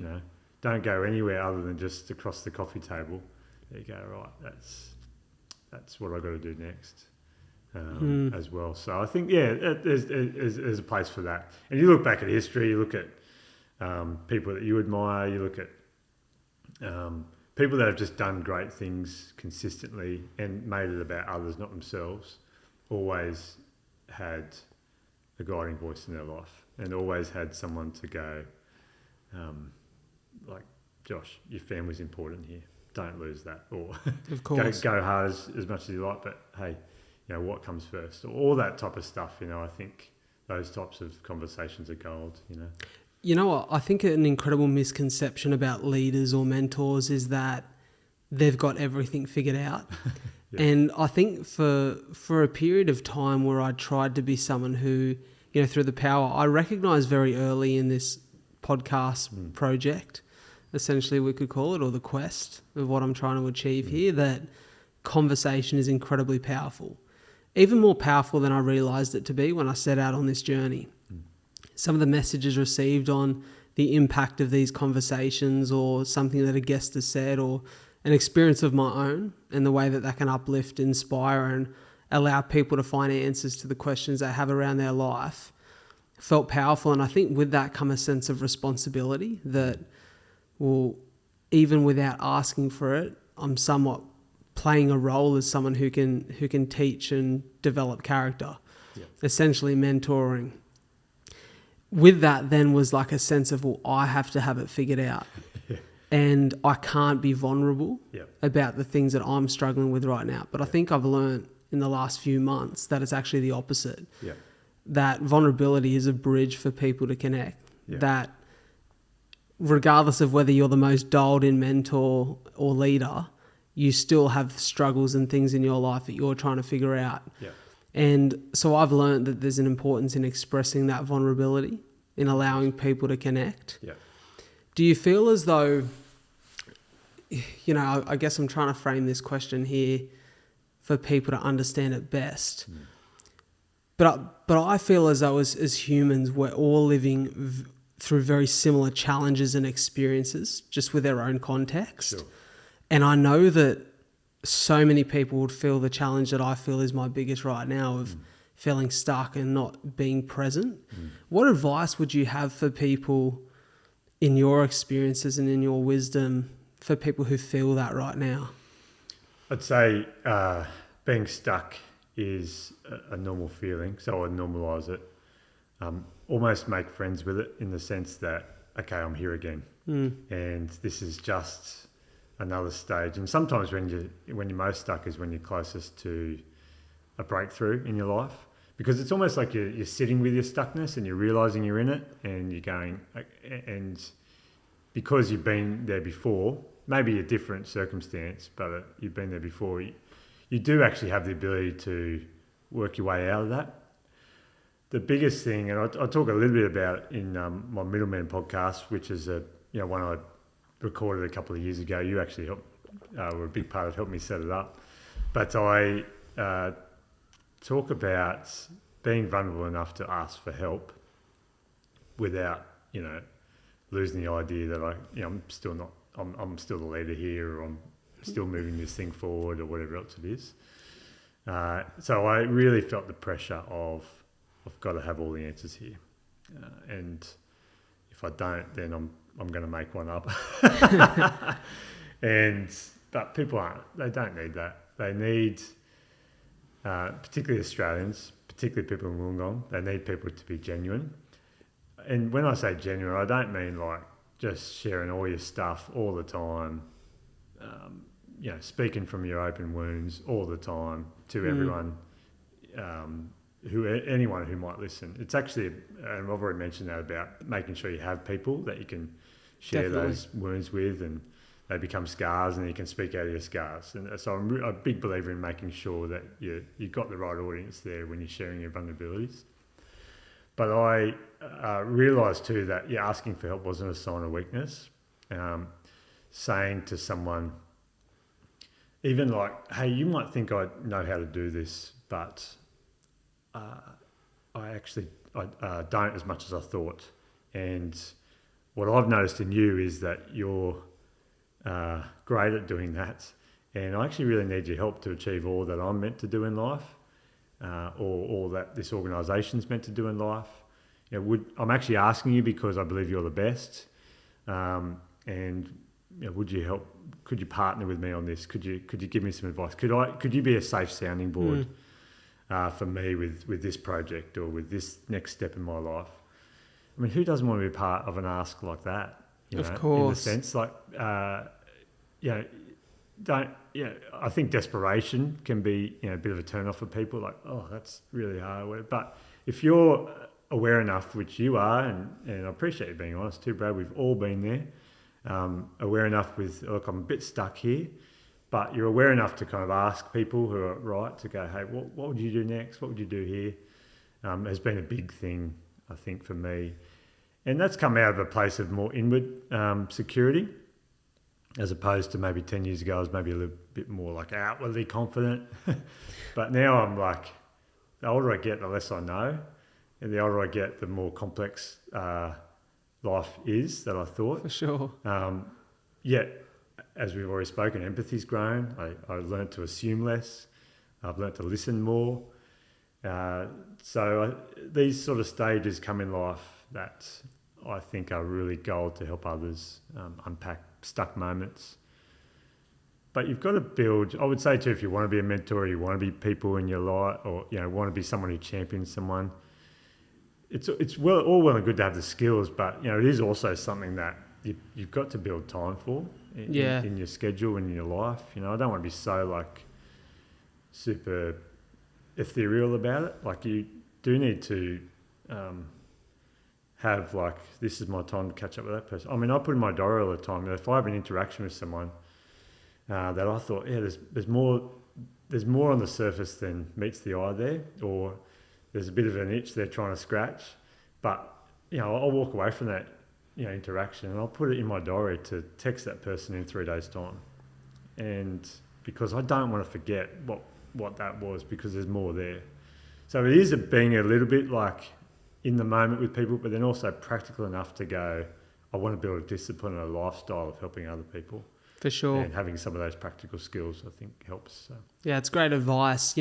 don't go anywhere other than just across the coffee table. There you go, right, that's what I've got to do next as well. So I think, there's a place for that. And you look back at history, you look at people that you admire, you look at people that have just done great things consistently and made it about others, not themselves, always had a guiding voice in their life and always had someone to go, like, Josh, your family's important here. Don't lose that. Or of course. go hard as much as you like, but hey, what comes first? Or all that type of stuff, I think those types of conversations are gold, You know what? I think an incredible misconception about leaders or mentors is that they've got everything figured out. Yeah. And I think for a period of time where I tried to be someone who, through the power, I recognized very early in this podcast project, essentially we could call it, or the quest of what I'm trying to achieve here, that conversation is incredibly powerful. Even more powerful than I realized it to be when I set out on this journey. Some of the messages received on the impact of these conversations or something that a guest has said or an experience of my own and the way that can uplift, inspire and allow people to find answers to the questions they have around their life felt powerful. And I think with that come a sense of responsibility that, well, even without asking for it, I'm somewhat playing a role as someone who can teach and develop character, essentially mentoring. With that then was like a sense of, well, I have to have it figured out. And I can't be vulnerable about the things that I'm struggling with right now. But I think I've learned in the last few months that it's actually the opposite. That vulnerability is a bridge for people to connect. That regardless of whether you're the most dialed in mentor or leader, you still have struggles and things in your life that you're trying to figure out. And so I've learned that there's an importance in expressing that vulnerability, in allowing people to connect. Do you feel as though, I guess I'm trying to frame this question here for people to understand it best. But I feel as though as humans, we're all living through very similar challenges and experiences, just with their own context. Sure. And I know that so many people would feel the challenge that I feel is my biggest right now of feeling stuck and not being present. What advice would you have for people in your experiences and in your wisdom for people who feel that right now? I'd say being stuck is a normal feeling, so I normalise it. Almost make friends with it in the sense that, okay, I'm here again, and this is just another stage. And sometimes when you're most stuck is when you're closest to a breakthrough in your life, because it's almost like you're sitting with your stuckness and you're realising you're in it, and you're going, and because you've been there before, maybe a different circumstance, but you've been there before, you do actually have the ability to work your way out of that. The biggest thing, and I talk a little bit about it in my Middleman podcast, which is one I recorded a couple of years ago. You actually were a big part of helping me set it up. But I talk about being vulnerable enough to ask for help without, losing the idea that I'm still not, I'm still the leader here, or I'm still moving this thing forward, or whatever else it is. So I really felt the pressure of, I've got to have all the answers here, and if I don't, then I'm going to make one up. But people aren't. They don't need that. They need, particularly Australians, particularly people in Wollongong, they need people to be genuine. And when I say genuine, I don't mean like just sharing all your stuff all the time. Speaking from your open wounds all the time to everyone. Anyone who might listen. It's actually, and I've already mentioned that, about making sure you have people that you can share those wounds with, and they become scars, and you can speak out of your scars. And so I'm a big believer in making sure that you've got the right audience there when you're sharing your vulnerabilities. But I realised too that asking for help wasn't a sign of weakness. Saying to someone, even like, hey, you might think I know how to do this, but I actually don't as much as I thought. And what I've noticed in you is that you're great at doing that, and I actually really need your help to achieve all that I'm meant to do in life, or all that this organisation's meant to do in life. I'm actually asking you because I believe you're the best, and would you help? Could you partner with me on this? Could you give me some advice? Could you be a safe sounding board for me with this project, or with this next step in my life? I mean, who doesn't want to be part of an ask like that? Of course. In the sense, like, I think desperation can be, a bit of a turn off for people. Like, oh, that's really hard. But if you're aware enough, which you are, and I appreciate you being honest too, Brad. We've all been there. Aware enough with, look, I'm a bit stuck here, but you're aware enough to kind of ask people who are right to go, hey, what would you do next? What would you do here? Has been a big thing, I think, for me. And that's come out of a place of more inward security, as opposed to maybe 10 years ago, I was maybe a little bit more like outwardly confident. But now I'm like, the older I get, the less I know. And the older I get, the more complex life is that I thought. For sure. Yet, as we've already spoken, empathy's grown. I learned to assume less. I've learned to listen more. These sort of stages come in life that I think are really gold to help others unpack stuck moments. But you've got to build, I would say too, if you want to be a mentor, you want to be people in your life, or want to be someone who champions someone, it's all well and good to have the skills, but it is also something that you've got to build time for in your schedule and in your life. I don't want to be so like super ethereal about it. Like, you do need to have like, this is my time to catch up with that person. I mean, I put in my diary all the time that if I have an interaction with someone that I thought, there's more on the surface than meets the eye there, or there's a bit of an itch they're trying to scratch, but I'll walk away from that interaction, and I'll put it in my diary to text that person in 3 days' time, and because I don't want to forget what that was, because there's more there. So it is being a little bit like in the moment with people, but then also practical enough to go, I want to build a discipline and a lifestyle of helping other people. For sure. And having some of those practical skills, I think, helps. So. Yeah, it's great advice.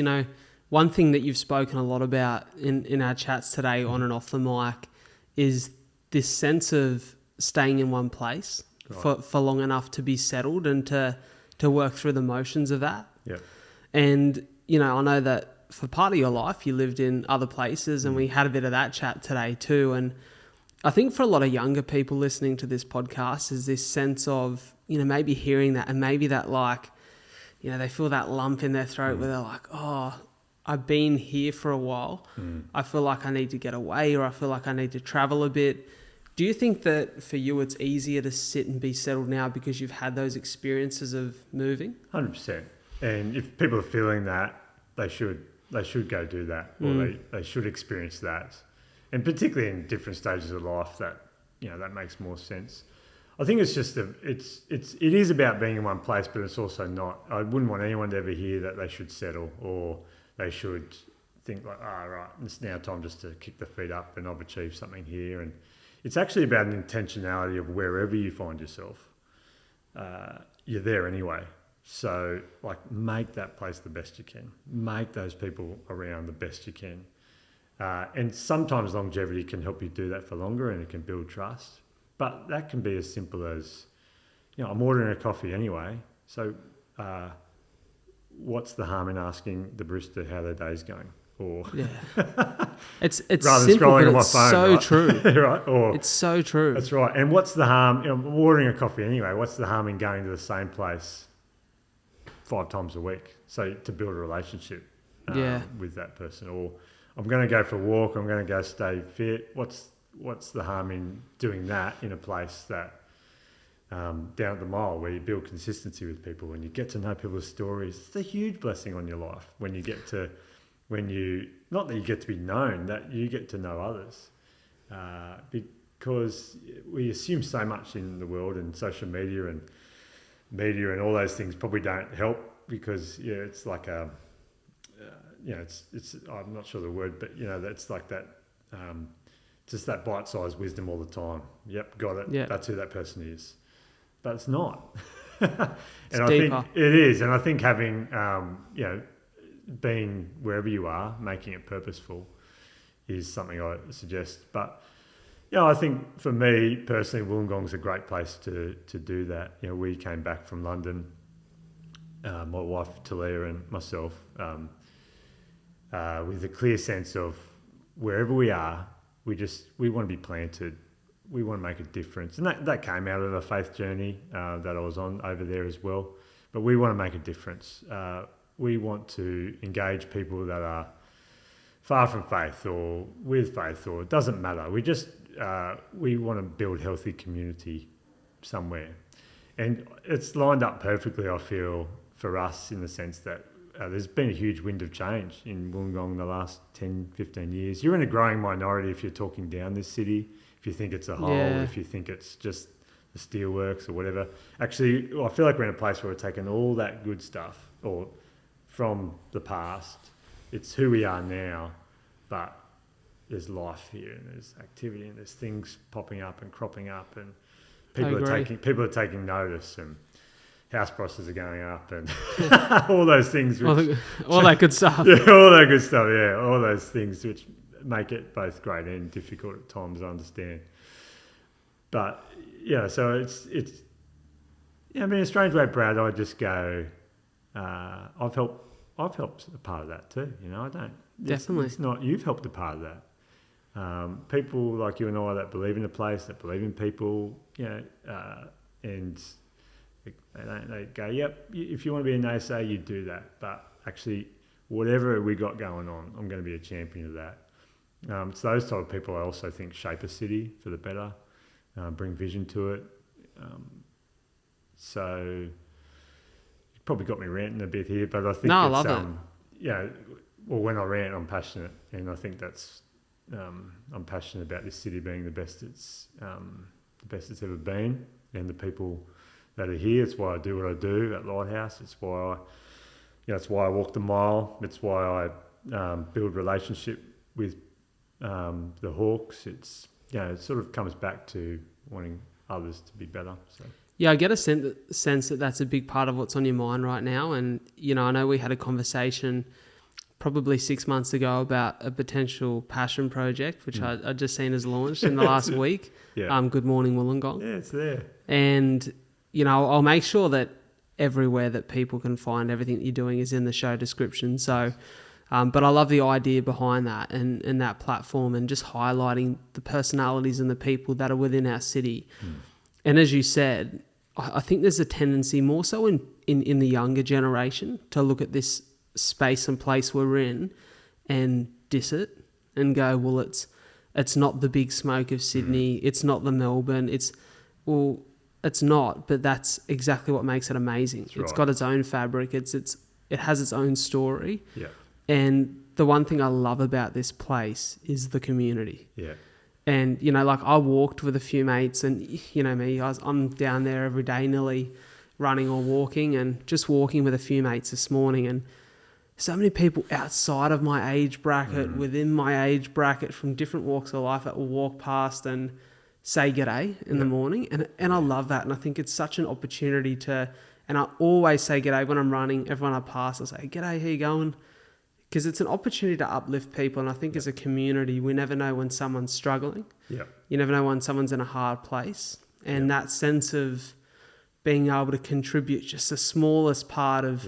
One thing that you've spoken a lot about in our chats today, on and off the mic, is this sense of staying in one place Right. for long enough to be settled and to work through the motions of that. Yep. And, I know that for part of your life, you lived in other places, and we had a bit of that chat today too. And I think for a lot of younger people listening to this podcast is this sense of, maybe hearing that, and maybe that they feel that lump in their throat where they're like, oh, I've been here for a while. I feel like I need to get away, or I feel like I need to travel a bit. Do you think that for you it's easier to sit and be settled now because you've had those experiences of moving? 100%. And if people are feeling that, they should go do that, or they should experience that. And particularly in different stages of life, that makes more sense. I think it's just it is about being in one place, but it's also not. I wouldn't want anyone to ever hear that they should settle, or they should think like, right, it's now time just to kick the feet up and I've achieved something here. And it's actually about an intentionality of wherever you find yourself, you're there anyway. So make that place the best you can. Make those people around the best you can. And sometimes longevity can help you do that for longer, and it can build trust. But that can be as simple as, I'm ordering a coffee anyway. So what's the harm in asking the barista how their day's going? Or it's rather than simple, scrolling but on my it's phone, so right? true. Right? Or it's so true. That's right. And what's the harm? I'm ordering a coffee anyway. What's the harm in going to the same place 5 times a week? So to build a relationship with that person. Or I'm going to go for a walk. I'm going to go stay fit. What's the harm in doing that in a place that down at the mile, where you build consistency with people and you get to know people's stories? It's a huge blessing on your life when you get to, not that you get to be known, that you get to know others. Because we assume so much in the world, and social media and all those things probably don't help, because it's like it's I'm not sure the word, but that's like that, just that bite-sized wisdom all the time. Yep, got it. Yep. That's who that person is, but it's not. And It's I deeper. think it is, and I think having being wherever you are, making it purposeful, is something I suggest. But I think for me personally, Wollongong's a great place to do that. We came back from London, my wife Talia and myself, with a clear sense of wherever we are, we want to be planted. We want to make a difference. And that came out of a faith journey that I was on over there as well. But we want to make a difference. We want to engage people that are far from faith or with faith, or it doesn't matter. We want to build healthy community somewhere. And it's lined up perfectly, I feel, for us, in the sense that there's been a huge wind of change in Wollongong the last 10, 15 years. You're in a growing minority if you're talking down this city, if you think it's a hole, if you think it's just the steelworks or whatever. Actually, I feel like we're in a place where we're taking all that good stuff, or from the past. It's who we are now, but there's life here, and there's activity, and there's things popping up and cropping up, and people are taking notice, and house prices are going up, and all those things. All that good stuff. Yeah, all that good stuff. Yeah, all those things which make it both great and difficult at times, I understand. But so it's. In a strange way, Brad, I just go. I've helped a part of that too. I don't. Definitely. It's not. You've helped a part of that. People like you and I that believe in a place, that believe in people, and they go, yep, if you want to be a naysayer, you do that. But actually, whatever we got going on, I'm going to be a champion of that. It's those type of people I also think shape a city for the better, bring vision to it. So you probably got me ranting a bit here, but I think I love it. Well, when I rant, I'm passionate, and I think that's I'm passionate about this city being the best it's ever been, and the people that are here. It's why I do what I do at Lighthouse. It's why I walk the mile. It's why I build relationship with the Hawks. It sort of comes back to wanting others to be better. So. Yeah, I get a sense that that's a big part of what's on your mind right now. And, I know we had a conversation probably 6 months ago about a potential passion project, which I just seen as launched in the last week. Yeah. Good Morning Wollongong. Yeah, it's there. And, you know, I'll make sure that everywhere that people can find everything that you're doing is in the show description. So, but I love the idea behind that and that platform and just highlighting the personalities and the people that are within our city. And as you said, I think there's a tendency more so in the younger generation to look at this space and place we're in and diss it and go, well, it's not the big smoke of Sydney, it's not the Melbourne, it's not, but that's exactly what makes it amazing. It's right. got its own fabric, it has its own story. Yeah. And the one thing I love about this place is the community. Yeah. And, you know, like I walked with a few mates and, you know me, I'm down there every day nearly running or walking, and just walking with a few mates this morning, and so many people outside of my age bracket, within my age bracket, from different walks of life that will walk past and say g'day in the morning. And I love that. And I think it's such an opportunity and I always say g'day when I'm running. Everyone I pass, I say, g'day, how you going? Because it's an opportunity to uplift people. And I think as a community, we never know when someone's struggling. Yeah. You never know when someone's in a hard place. And that sense of being able to contribute just the smallest part of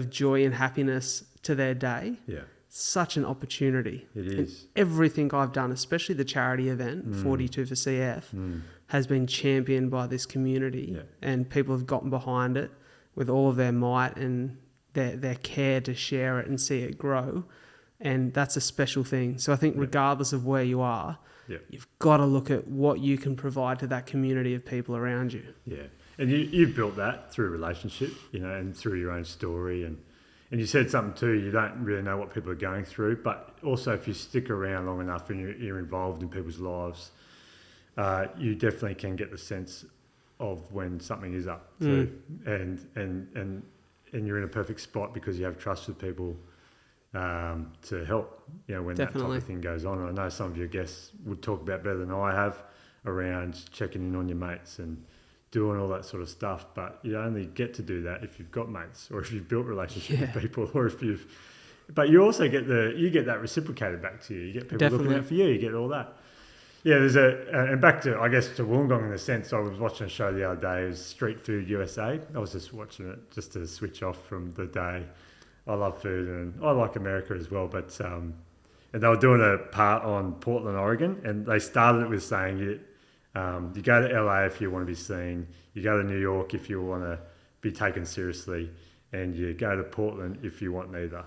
joy and happiness to their day. Yeah. Such an opportunity. It is. And everything I've done, especially the charity event, 42 for CF, has been championed by this community. Yeah. And people have gotten behind it with all of their might and their care to share it and see it grow. And that's a special thing. So I think regardless of where you are, you've got to look at what you can provide to that community of people around you. Yeah. And you've built that through relationship, you know, and through your own story. And you said something too, you don't really know what people are going through, but also if you stick around long enough and you're involved in people's lives, you definitely can get the sense of when something is up too. And you're in a perfect spot because you have trust with people to help, you know, when that type of thing goes on. And I know some of your guests would talk about better than I have around checking in on your mates and doing all that sort of stuff, but you only get to do that if you've got mates or if you've built relationships with people, or but you also get that reciprocated back to you. You get people looking out for you. You get all that. Yeah, there's and back to, I guess, to Wollongong in the sense, I was watching a show the other day. It was Street Food USA. I was just watching it just to switch off from the day. I love food and I like America as well, but and they were doing a part on Portland, Oregon, and they started it with saying you go to LA if you want to be seen, you go to New York if you want to be taken seriously, and you go to Portland if you want neither.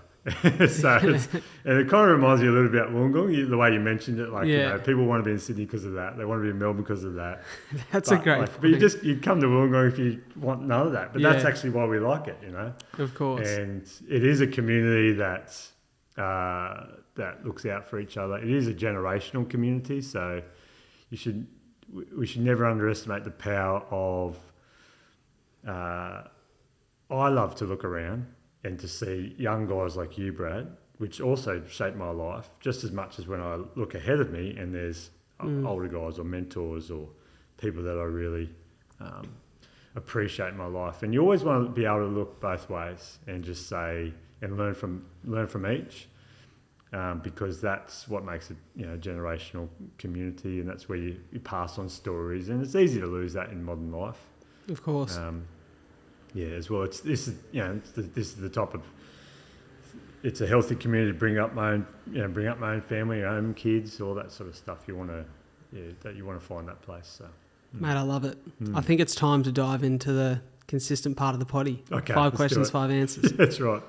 So and it kind of reminds me a little bit about Wollongong, the way you mentioned it. Like, you know, people want to be in Sydney because of that. They want to be in Melbourne because of that. That's a great point. But you come to Wollongong if you want none of that. But that's actually why we like it, you know. Of course. And it is a community that looks out for each other. It is a generational community, so we should never underestimate the power of. I love to look around and to see young guys like you, Brad, which also shaped my life just as much as when I look ahead of me and there's older guys or mentors or people that I really appreciate in my life. And you always want to be able to look both ways and just say and learn from each, because that's what makes it, you know, generational community, and that's where you pass on stories. And it's easy to lose that in modern life. Of course. As well. This is the top of. It's a healthy community to bring up my own family, your own kids, all that sort of stuff. You want to find that place. So, mate, I love it. I think it's time to dive into the consistent part of the poddy. Okay, 5 questions, 5 answers. That's right.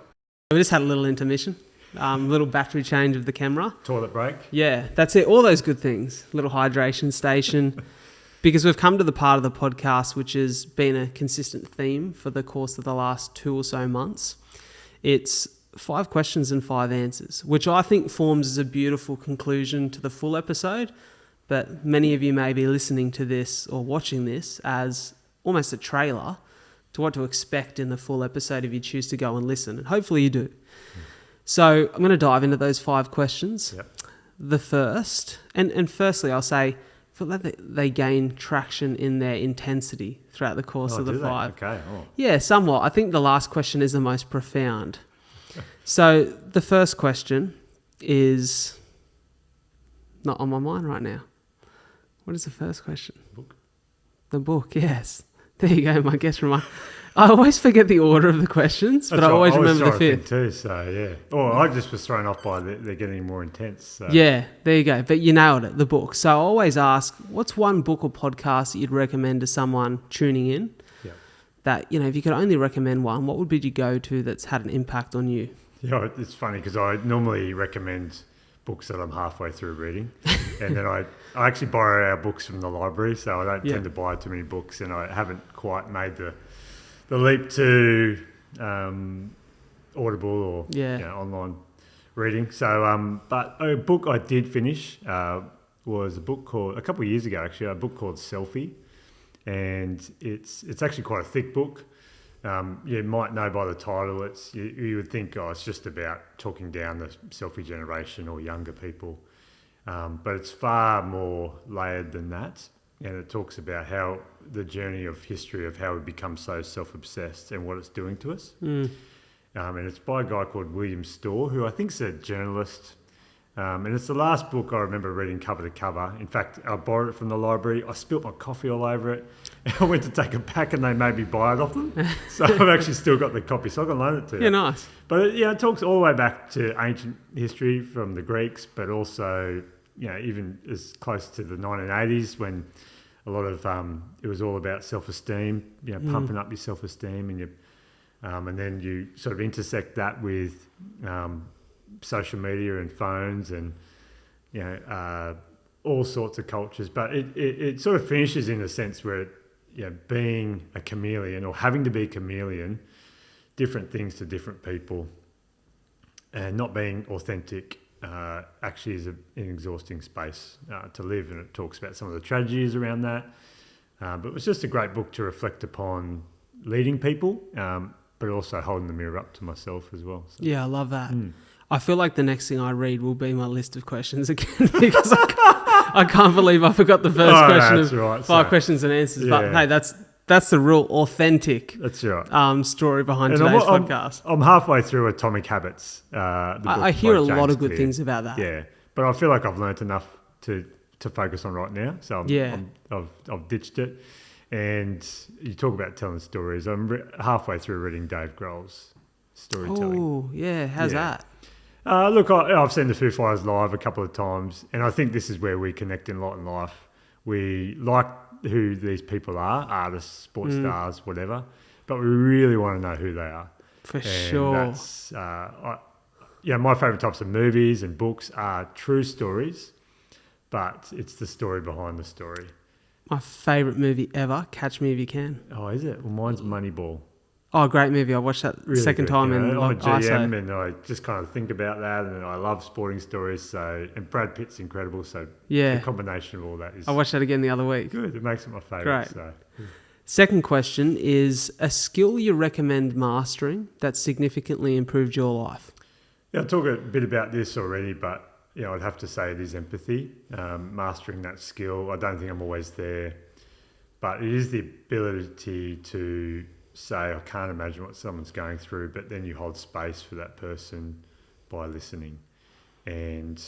We just had a little intermission, little battery change of the camera. Toilet break. Yeah, that's it. All those good things. Little hydration station. Because we've come to the part of the podcast which has been a consistent theme for the course of the last 2 or so months. It's 5 questions and 5 answers, which I think forms as a beautiful conclusion to the full episode. But many of you may be listening to this or watching this as almost a trailer to what to expect in the full episode if you choose to go and listen. And hopefully you do. So I'm going to dive into those 5 questions. Yep. The first, and firstly I'll say, I feel like they gain traction in their intensity throughout the course of the 5. Okay. Oh. Yeah, somewhat. I think the last question is the most profound. So the first question is not on my mind right now. What is the first question? Book. The book, yes. There you go, my guess reminder. I always forget the order of the questions, but I always remember the fifth. Too, so yeah. Or I just was thrown off by they're getting more intense. So. Yeah, there you go. But you nailed it, the book. So I always ask, what's one book or podcast that you'd recommend to someone tuning in? Yeah. That, if you could only recommend one, what would be your go-to that's had an impact on you? Yeah, it's funny because I normally recommend books that I'm halfway through reading. And then I actually borrow our books from the library, so I don't tend to buy too many books, and I haven't quite made the leap to Audible or online reading. So, but a book I did finish was a book called, a couple of years ago actually, a book called Selfie, and it's actually quite a thick book. You might know by the title, you would think, it's just about talking down the selfie generation or younger people. But it's far more layered than that. And it talks about how the journey of history of how we become so self-obsessed and what it's doing to us. And it's by a guy called William Storr, who I think is a journalist. And it's the last book I remember reading cover to cover. In fact, I borrowed it from the library. I spilt my coffee all over it. I went to take it back and they made me buy it off them. So I've actually still got the copy, so I can loan it to you. Yeah, nice. But it talks all the way back to ancient history from the Greeks, but also, even as close to the 1980s when a lot of it was all about self-esteem, pumping up your self-esteem, and then you sort of intersect that with social media and phones and all sorts of cultures. But it sort of finishes in a sense where being a chameleon or having to be a chameleon, different things to different people, and not being authentic actually is an exhausting space to live. And it talks about some of the tragedies around that. But it was just a great book to reflect upon leading people, but also holding the mirror up to myself as well. So. Yeah, I love that. I feel like the next thing I read will be my list of questions again because I can't believe I forgot the first question of five questions and answers. Yeah. But hey, that's the real authentic story behind today's podcast. I'm halfway through Atomic Habits. I hear a lot of good things about that. Yeah, but I feel like I've learnt enough to focus on right now. So I've ditched it. And you talk about telling stories. I'm halfway through reading Dave Grohl's storytelling. Oh, yeah. How's that? Look, I've seen the Foo Fighters live a couple of times, and I think this is where we connect in a lot in life. We like who these people are, artists, sports stars, whatever, but we really want to know who they are. For sure. That's, my favourite types of movies and books are true stories, but it's the story behind the story. My favourite movie ever, Catch Me If You Can. Oh, is it? Well, mine's Moneyball. Oh, great movie. I watched that really second good, time in I'm a GM and I just kind of think about that, and I love sporting stories. And Brad Pitt's incredible. So the combination of all that is... I watched that again the other week. Good. It makes it my favourite. Great. Second question is a skill you recommend mastering that significantly improved your life? Yeah, I'll talk a bit about this already, but I'd have to say it is empathy. Mastering that skill. I don't think I'm always there, but it is the ability to say, I can't imagine what someone's going through, but then you hold space for that person by listening and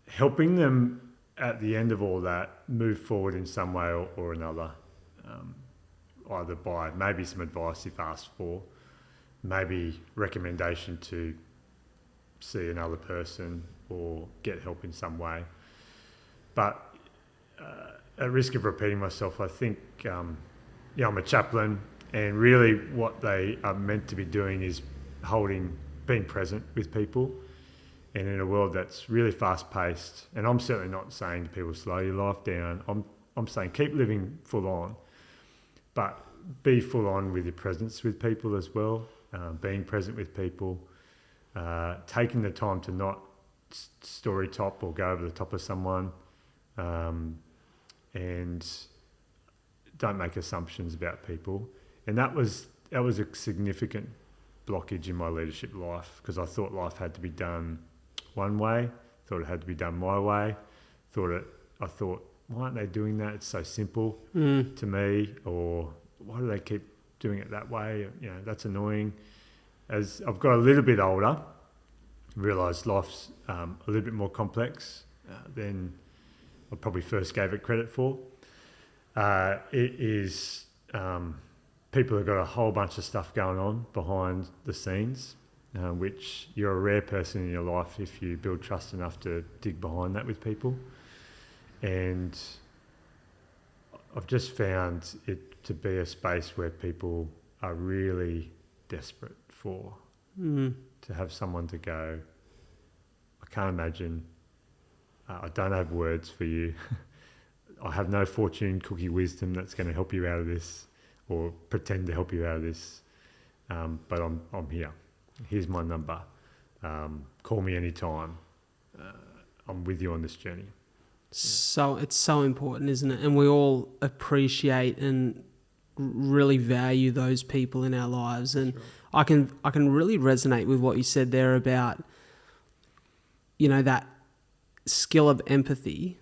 helping them at the end of all that move forward in some way or another, either by maybe some advice if asked for, maybe recommendation to see another person or get help in some way. But at risk of repeating myself, I think I'm a chaplain, and really what they are meant to be doing is being present with people. And in a world that's really fast-paced, and I'm certainly not saying to people, slow your life down. I'm saying keep living full on, but be full on with your presence with people as well, being present with people, taking the time to not story top or go over the top of someone, and don't make assumptions about people. And that was a significant blockage in my leadership life, because I thought life had to be done one way, thought it had to be done my way, I thought, why aren't they doing that? It's so simple to me, or why do they keep doing it that way? That's annoying. as I've got a little bit older, realised life's a little bit more complex than I probably first gave it credit for. It is people have got a whole bunch of stuff going on behind the scenes, which you're a rare person in your life if you build trust enough to dig behind that with people. And I've just found it to be a space where people are really desperate for to have someone to go, I can't imagine, I don't have words for you. I have no fortune cookie wisdom that's going to help you out of this or pretend to help you out of this. But I'm here. Here's my number. Call me anytime. I'm with you on this journey. So it's so important, isn't it? And we all appreciate and really value those people in our lives. And Sure. I can really resonate with what you said there about, that skill of empathy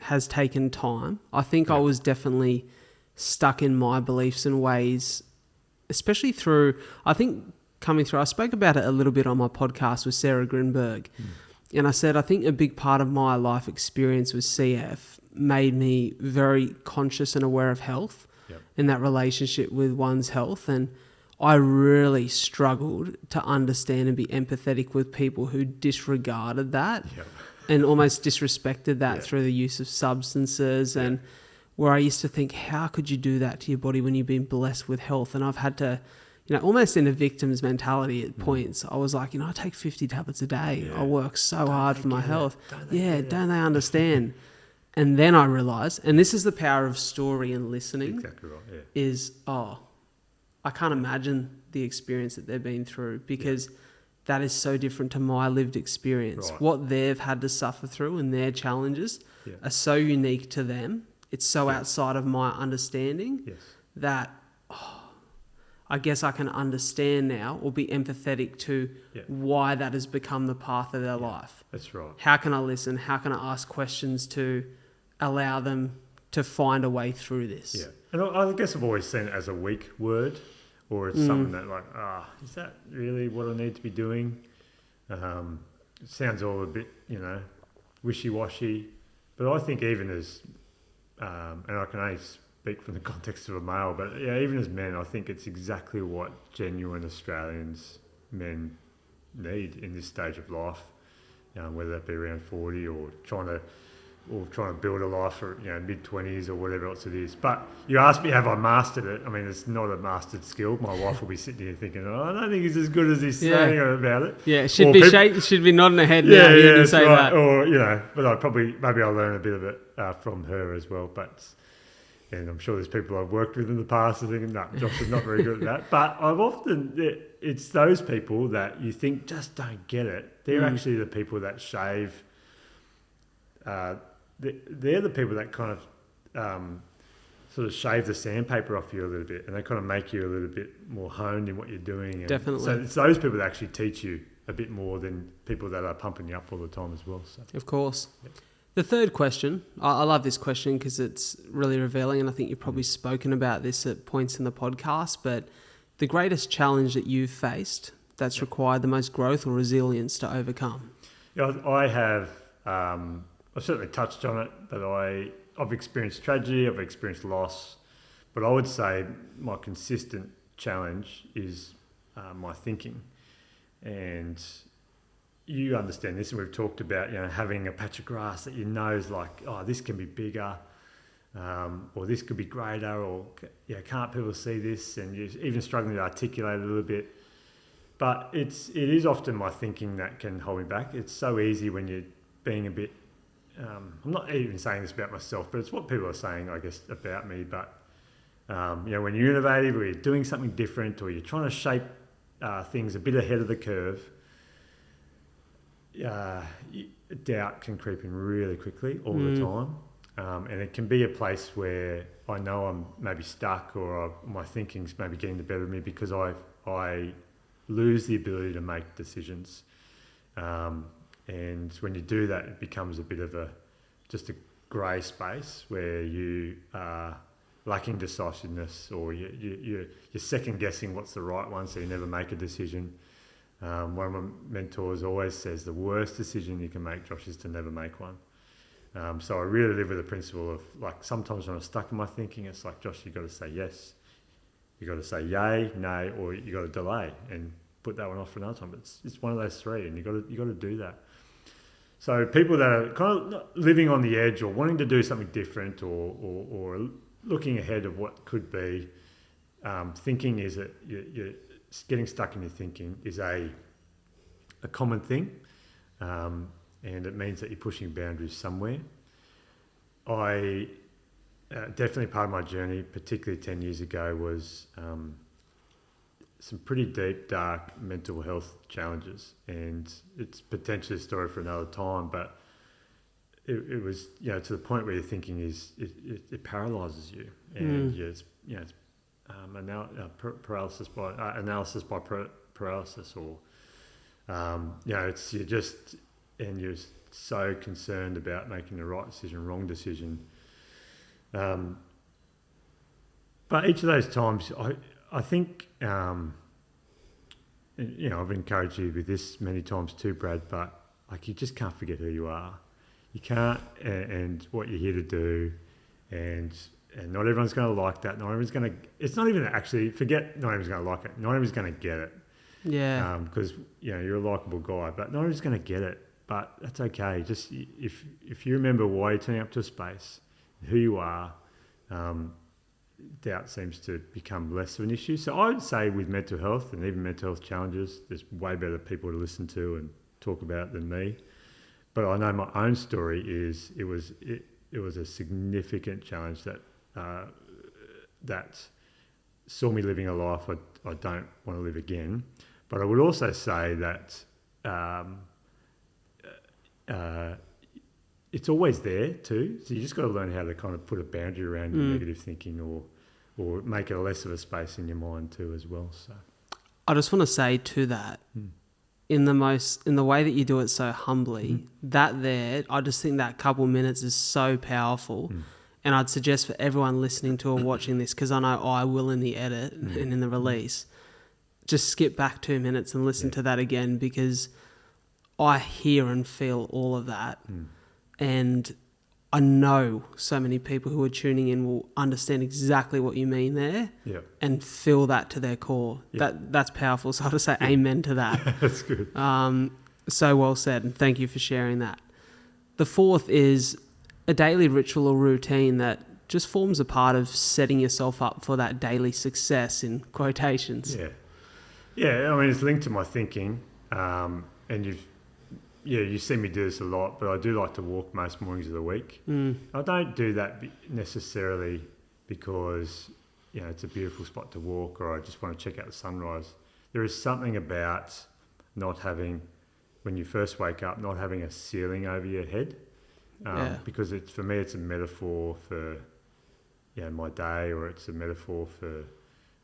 has taken time. I think I was definitely stuck in my beliefs and ways, especially through, I spoke about it a little bit on my podcast with Sarah Grinberg. And I said, I think a big part of my life experience with CF made me very conscious and aware of health and that relationship with one's health. And I really struggled to understand and be empathetic with people who disregarded that and almost disrespected that through the use of substances. And where I used to think, how could you do that to your body when you've been blessed with health? And I've had to, almost in a victim's mentality at points, I was like, I take 50 tablets a day. I work so hard for my health. Don't they understand? And then I realised, and this is the power of story and listening, Exactly right, is, I can't imagine the experience that they've been through because that is so different to my lived experience. Right. What they've had to suffer through and their challenges are so unique to them. It's so outside of my understanding that I guess I can understand now or be empathetic to why that has become the path of their life. That's right. How can I listen? How can I ask questions to allow them to find a way through this? Yeah. And I guess I've always seen it as a weak word, or it's something that is that really what I need to be doing? It sounds all a bit, wishy-washy. But I think even as, and I can only speak from the context of a male, but even as men, I think it's exactly what genuine Australians men need in this stage of life, whether that be around 40 or trying to build a life for mid-20s or whatever else it is. But you asked me, have I mastered it? I mean, it's not a mastered skill. My wife will be sitting here thinking, I don't think he's as good as he's saying about it. Yeah, should be nodding her head now. Yeah, say right. that. Or but maybe I'll learn a bit of it from her as well. And I'm sure there's people I've worked with in the past who are thinking, no, Josh is not very good at that. But it's those people that you think just don't get it. They're actually the people that shave. They're the people that kind of sort of shave the sandpaper off you a little bit, and they kind of make you a little bit more honed in what you're doing. And definitely. So it's those people that actually teach you a bit more than people that are pumping you up all the time as well. So. Of course. Yep. The third question, I love this question because it's really revealing, and I think you've probably spoken about this at points in the podcast, but the greatest challenge that you've faced that's required the most growth or resilience to overcome? I have... I've certainly touched on it, but I've experienced tragedy, I've experienced loss, but I would say my consistent challenge is my thinking. And you understand this, and we've talked about having a patch of grass that is like, this can be bigger, or this could be greater, or can't people see this? And you're even struggling to articulate it a little bit. But it is often my thinking that can hold me back. It's so easy when you're being a bit. I'm not even saying this about myself, but it's what people are saying, I guess, about me. But, when you're innovative or you're doing something different or you're trying to shape things a bit ahead of the curve, doubt can creep in really quickly all the time. And it can be a place where I know I'm maybe stuck or my thinking's maybe getting the better of me because I lose the ability to make decisions. And when you do that, it becomes a bit of just a grey space where you are lacking decisiveness, or you're second guessing what's the right one, so you never make a decision. One of my mentors always says the worst decision you can make, Josh, is to never make one. So I really live with the principle of, like, sometimes when I'm stuck in my thinking, it's like, Josh, you've got to say yes. You've got to say yay, nay, or you've got to delay and put that one off for another time. But it's one of those three, and you've got to do that. So people that are kind of living on the edge or wanting to do something different, or looking ahead of what could be, thinking is that you're getting stuck in your thinking is a common thing, and it means that you're pushing boundaries somewhere. I definitely part of my journey, particularly 10 years ago, was some pretty deep, dark mental health challenges, and it's potentially a story for another time, but it was, to the point where your thinking it paralyzes you, and it's paralysis by analysis by paralysis, or you're so concerned about making the right decision, wrong decision. But each of those times, I think, I've encouraged you with this many times too, Brad, but like, you just can't forget who you are. You can't, and what you're here to do, and not everyone's going to like that. Not everyone's going to, it's not even actually, forget not everyone's going to like it. Not everyone's going to get it. Yeah. Because, you're a likeable guy, but not everyone's going to get it. But that's okay. Just if you remember why you're turning up to a space, who you are, doubt seems to become less of an issue. So I would say with mental health, and even mental health challenges, there's way better people to listen to and talk about than me. But I know my own story is it was a significant challenge that saw me living a life I don't want to live again. But I would also say that it's always there too. So you just got to learn how to kind of put a boundary around your negative thinking, or make it less of a space in your mind too as well. So I just want to say to that, in the way that you do it so humbly, I just think that couple minutes is so powerful. And I'd suggest for everyone listening to or watching this, because I know I will in the edit and in the release, just skip back 2 minutes and listen to that again, because I hear and feel all of that. And I know so many people who are tuning in will understand exactly what you mean there, and feel that to their core. That's powerful. So I'll just say amen to that. That's good. So well said, and thank you for sharing that. The fourth is a daily ritual or routine that just forms a part of setting yourself up for that daily success, in quotations. Yeah, I mean, it's linked to my thinking, and you see me do this a lot, but I do like to walk most mornings of the week. I don't do that necessarily because, it's a beautiful spot to walk, or I just want to check out the sunrise. There is something about not having, when you first wake up, not having a ceiling over your head, because for me it's a metaphor for my day, or it's a metaphor for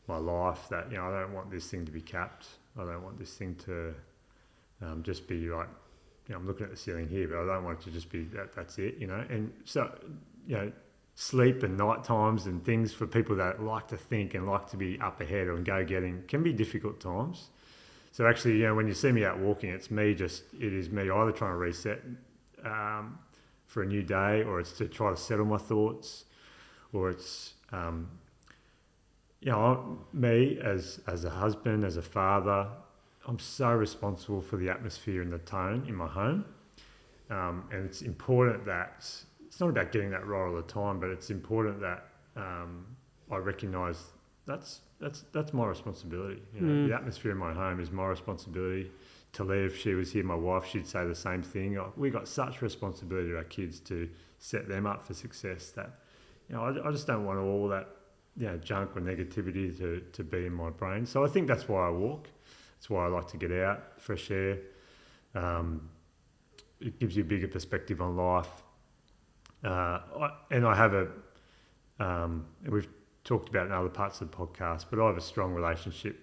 my life, that I don't want this thing to be capped. I don't want this thing to just be like, I'm looking at the ceiling here, but I don't want it to just be that's it, And so, sleep and night times and things for people that like to think and like to be up ahead and go getting can be difficult times. So actually, when you see me out walking, it is me either trying to reset for a new day, or it's to try to settle my thoughts, or it's me as a husband, as a father. I'm so responsible for the atmosphere and the tone in my home, and it's important that it's not about getting that right all the time, but it's important that I recognise that's my responsibility. The atmosphere in my home is my responsibility. Talia, if she was here, my wife, she'd say the same thing. We got such responsibility to our kids to set them up for success that I just don't want all that junk or negativity to be in my brain. So I think that's why I walk. That's why I like to get out, fresh air. It gives you a bigger perspective on life. And I have we've talked about it in other parts of the podcast, but I have a strong relationship,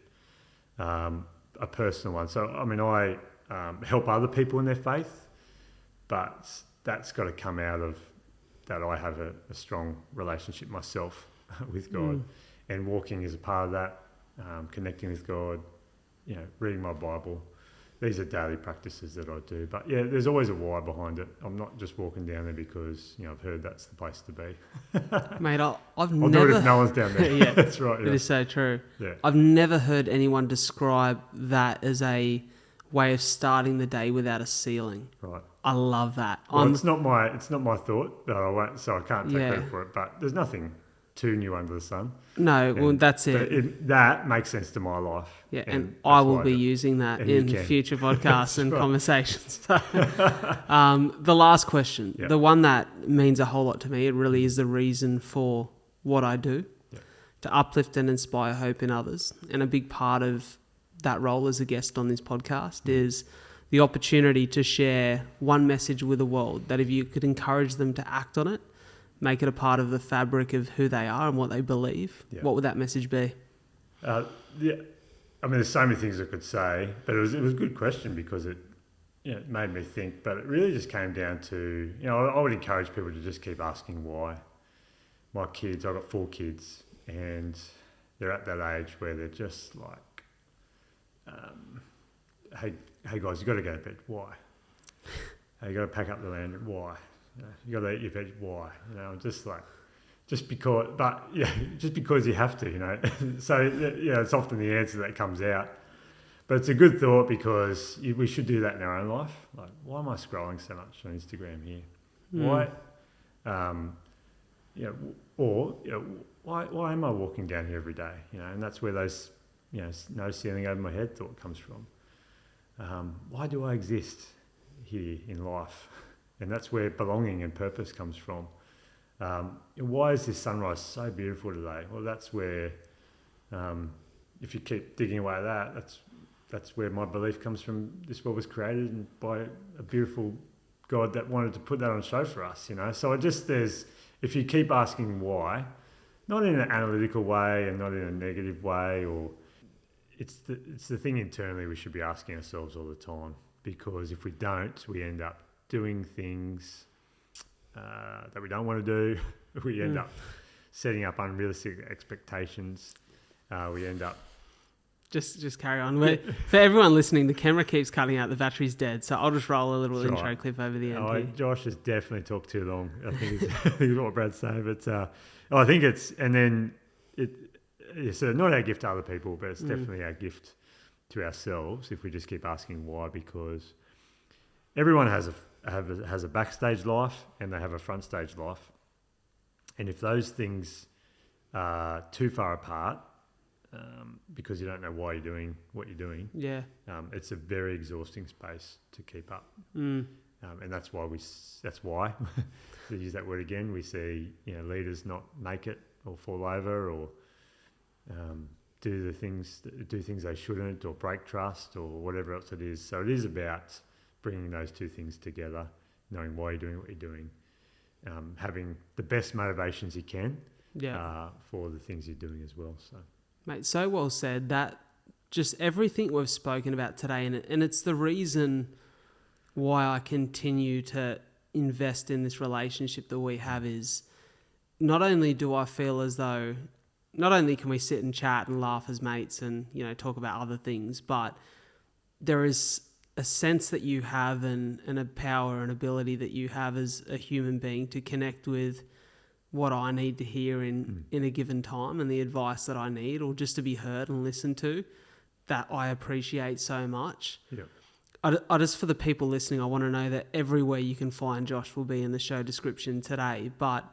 a personal one. So, I mean, I help other people in their faith, but that's got to come out of that I have a strong relationship myself. with God, and walking is a part of that. Connecting with God, reading my Bible. These are daily practices that I do. But yeah, there's always a why behind it. I'm not just walking down there because I've heard that's the place to be. Mate, I'll do never... it if no one's down there. Yeah, that's right. Yeah. It is so true. Yeah. I've never heard anyone describe that as a way of starting the day without a ceiling. Right. I love that. Well, it's not my thought that I won't, so I can't take credit for it. But there's nothing too new under the sun. No, well, that's it. That makes sense to my life. Yeah, and I will be using that in future podcasts and right. conversations. The last question, the one that means a whole lot to me, it really is the reason for what I do, to uplift and inspire hope in others. And a big part of that role as a guest on this podcast is the opportunity to share one message with the world that if you could encourage them to act on it, make it a part of the fabric of who they are and what they believe, what would that message be? I mean, there's so many things I could say, but it was a good question because it made me think. But it really just came down to, I would encourage people to just keep asking why. My kids, I've got 4 kids, and they're at that age where they're just like, hey guys, you got to go to bed. Why? Hey, you got to pack up the land. Why? You got to eat your veg. Why? Just because you have to. So it's often the answer that comes out. But it's a good thought because we should do that in our own life. Like, why am I scrolling so much on Instagram here? Why? Why am I walking down here every day? And that's where those no ceiling over my head thought comes from. Why do I exist here in life? And that's where belonging and purpose comes from. Why is this sunrise so beautiful today? Well, that's where, if you keep digging away at that, that's where my belief comes from. This world was created and by a beautiful God that wanted to put that on show for us, So if you keep asking why, not in an analytical way and not in a negative way, or it's the thing internally we should be asking ourselves all the time, because if we don't, we end up doing things that we don't want to do. We end up setting up unrealistic expectations. We end up... Just carry on. For everyone listening, the camera keeps cutting out. The battery's dead. So I'll just roll a little intro clip over the end here. Josh has definitely talked too long. I think is what Brad's saying. But I think it's... And then it's not our gift to other people, but it's definitely our gift to ourselves if we just keep asking why, because everyone has a backstage life and they have a front stage life. And if those things are too far apart, because you don't know why you're doing what you're doing, it's a very exhausting space to keep up. And that's why to use that word again, we see leaders not make it or fall over or do things they shouldn't, or break trust, or whatever else it is. So it is about bringing those two things together, knowing why you're doing what you're doing, having the best motivations you can for the things you're doing as well. So, mate, so well said. That just everything we've spoken about today, and it's the reason why I continue to invest in this relationship that we have, is not only do I feel as though not only can we sit and chat and laugh as mates and talk about other things, but there is a sense that you have and a power and ability that you have as a human being to connect with what I need to hear in a given time, and the advice that I need, or just to be heard and listened to, that I appreciate so much. Yeah. I just, for the people listening, I want to know that everywhere you can find Josh will be in the show description today. But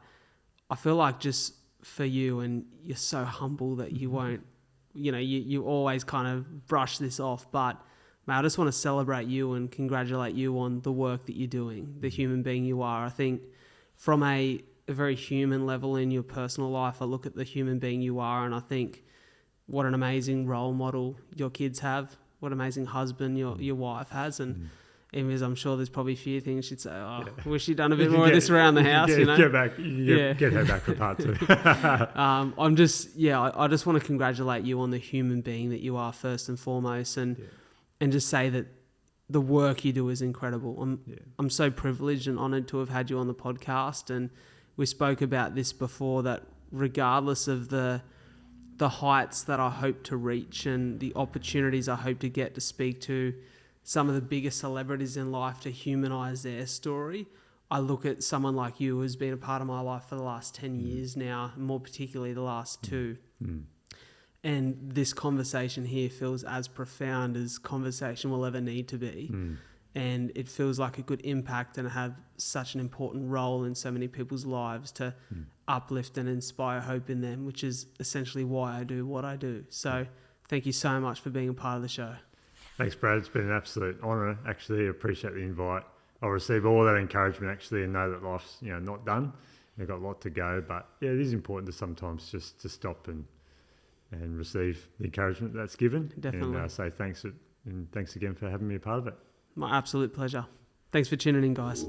I feel like just for you, and you're so humble that you won't, you always kind of brush this off. But mate, I just want to celebrate you and congratulate you on the work that you're doing, the human being you are. I think from a very human level in your personal life, I look at the human being you are, and I think what an amazing role model your kids have, what an amazing husband your wife has, and even as I'm sure there's probably a few things she'd say, I wish you'd done a bit more of this around the house. Get her back for part 2. I just want to congratulate you on the human being that you are first and foremost, and just say that the work you do is incredible. I'm so privileged and honoured to have had you on the podcast, and we spoke about this before, that regardless of the heights that I hope to reach and the opportunities I hope to get to speak to some of the biggest celebrities in life to humanise their story, I look at someone like you who's been a part of my life for the last 10 years now, more particularly the last 2. And this conversation here feels as profound as conversation will ever need to be. And it feels like it could impact and have such an important role in so many people's lives to uplift and inspire hope in them, which is essentially why I do what I do. So thank you so much for being a part of the show. Thanks, Brad. It's been an absolute honour, actually. I appreciate the invite. I'll receive all that encouragement, actually, and know that life's not done. They've got a lot to go. But, yeah, it is important to sometimes just to stop and receive the encouragement that's given. Definitely. And say thanks, and thanks again for having me a part of it. My absolute pleasure. Thanks for tuning in, guys.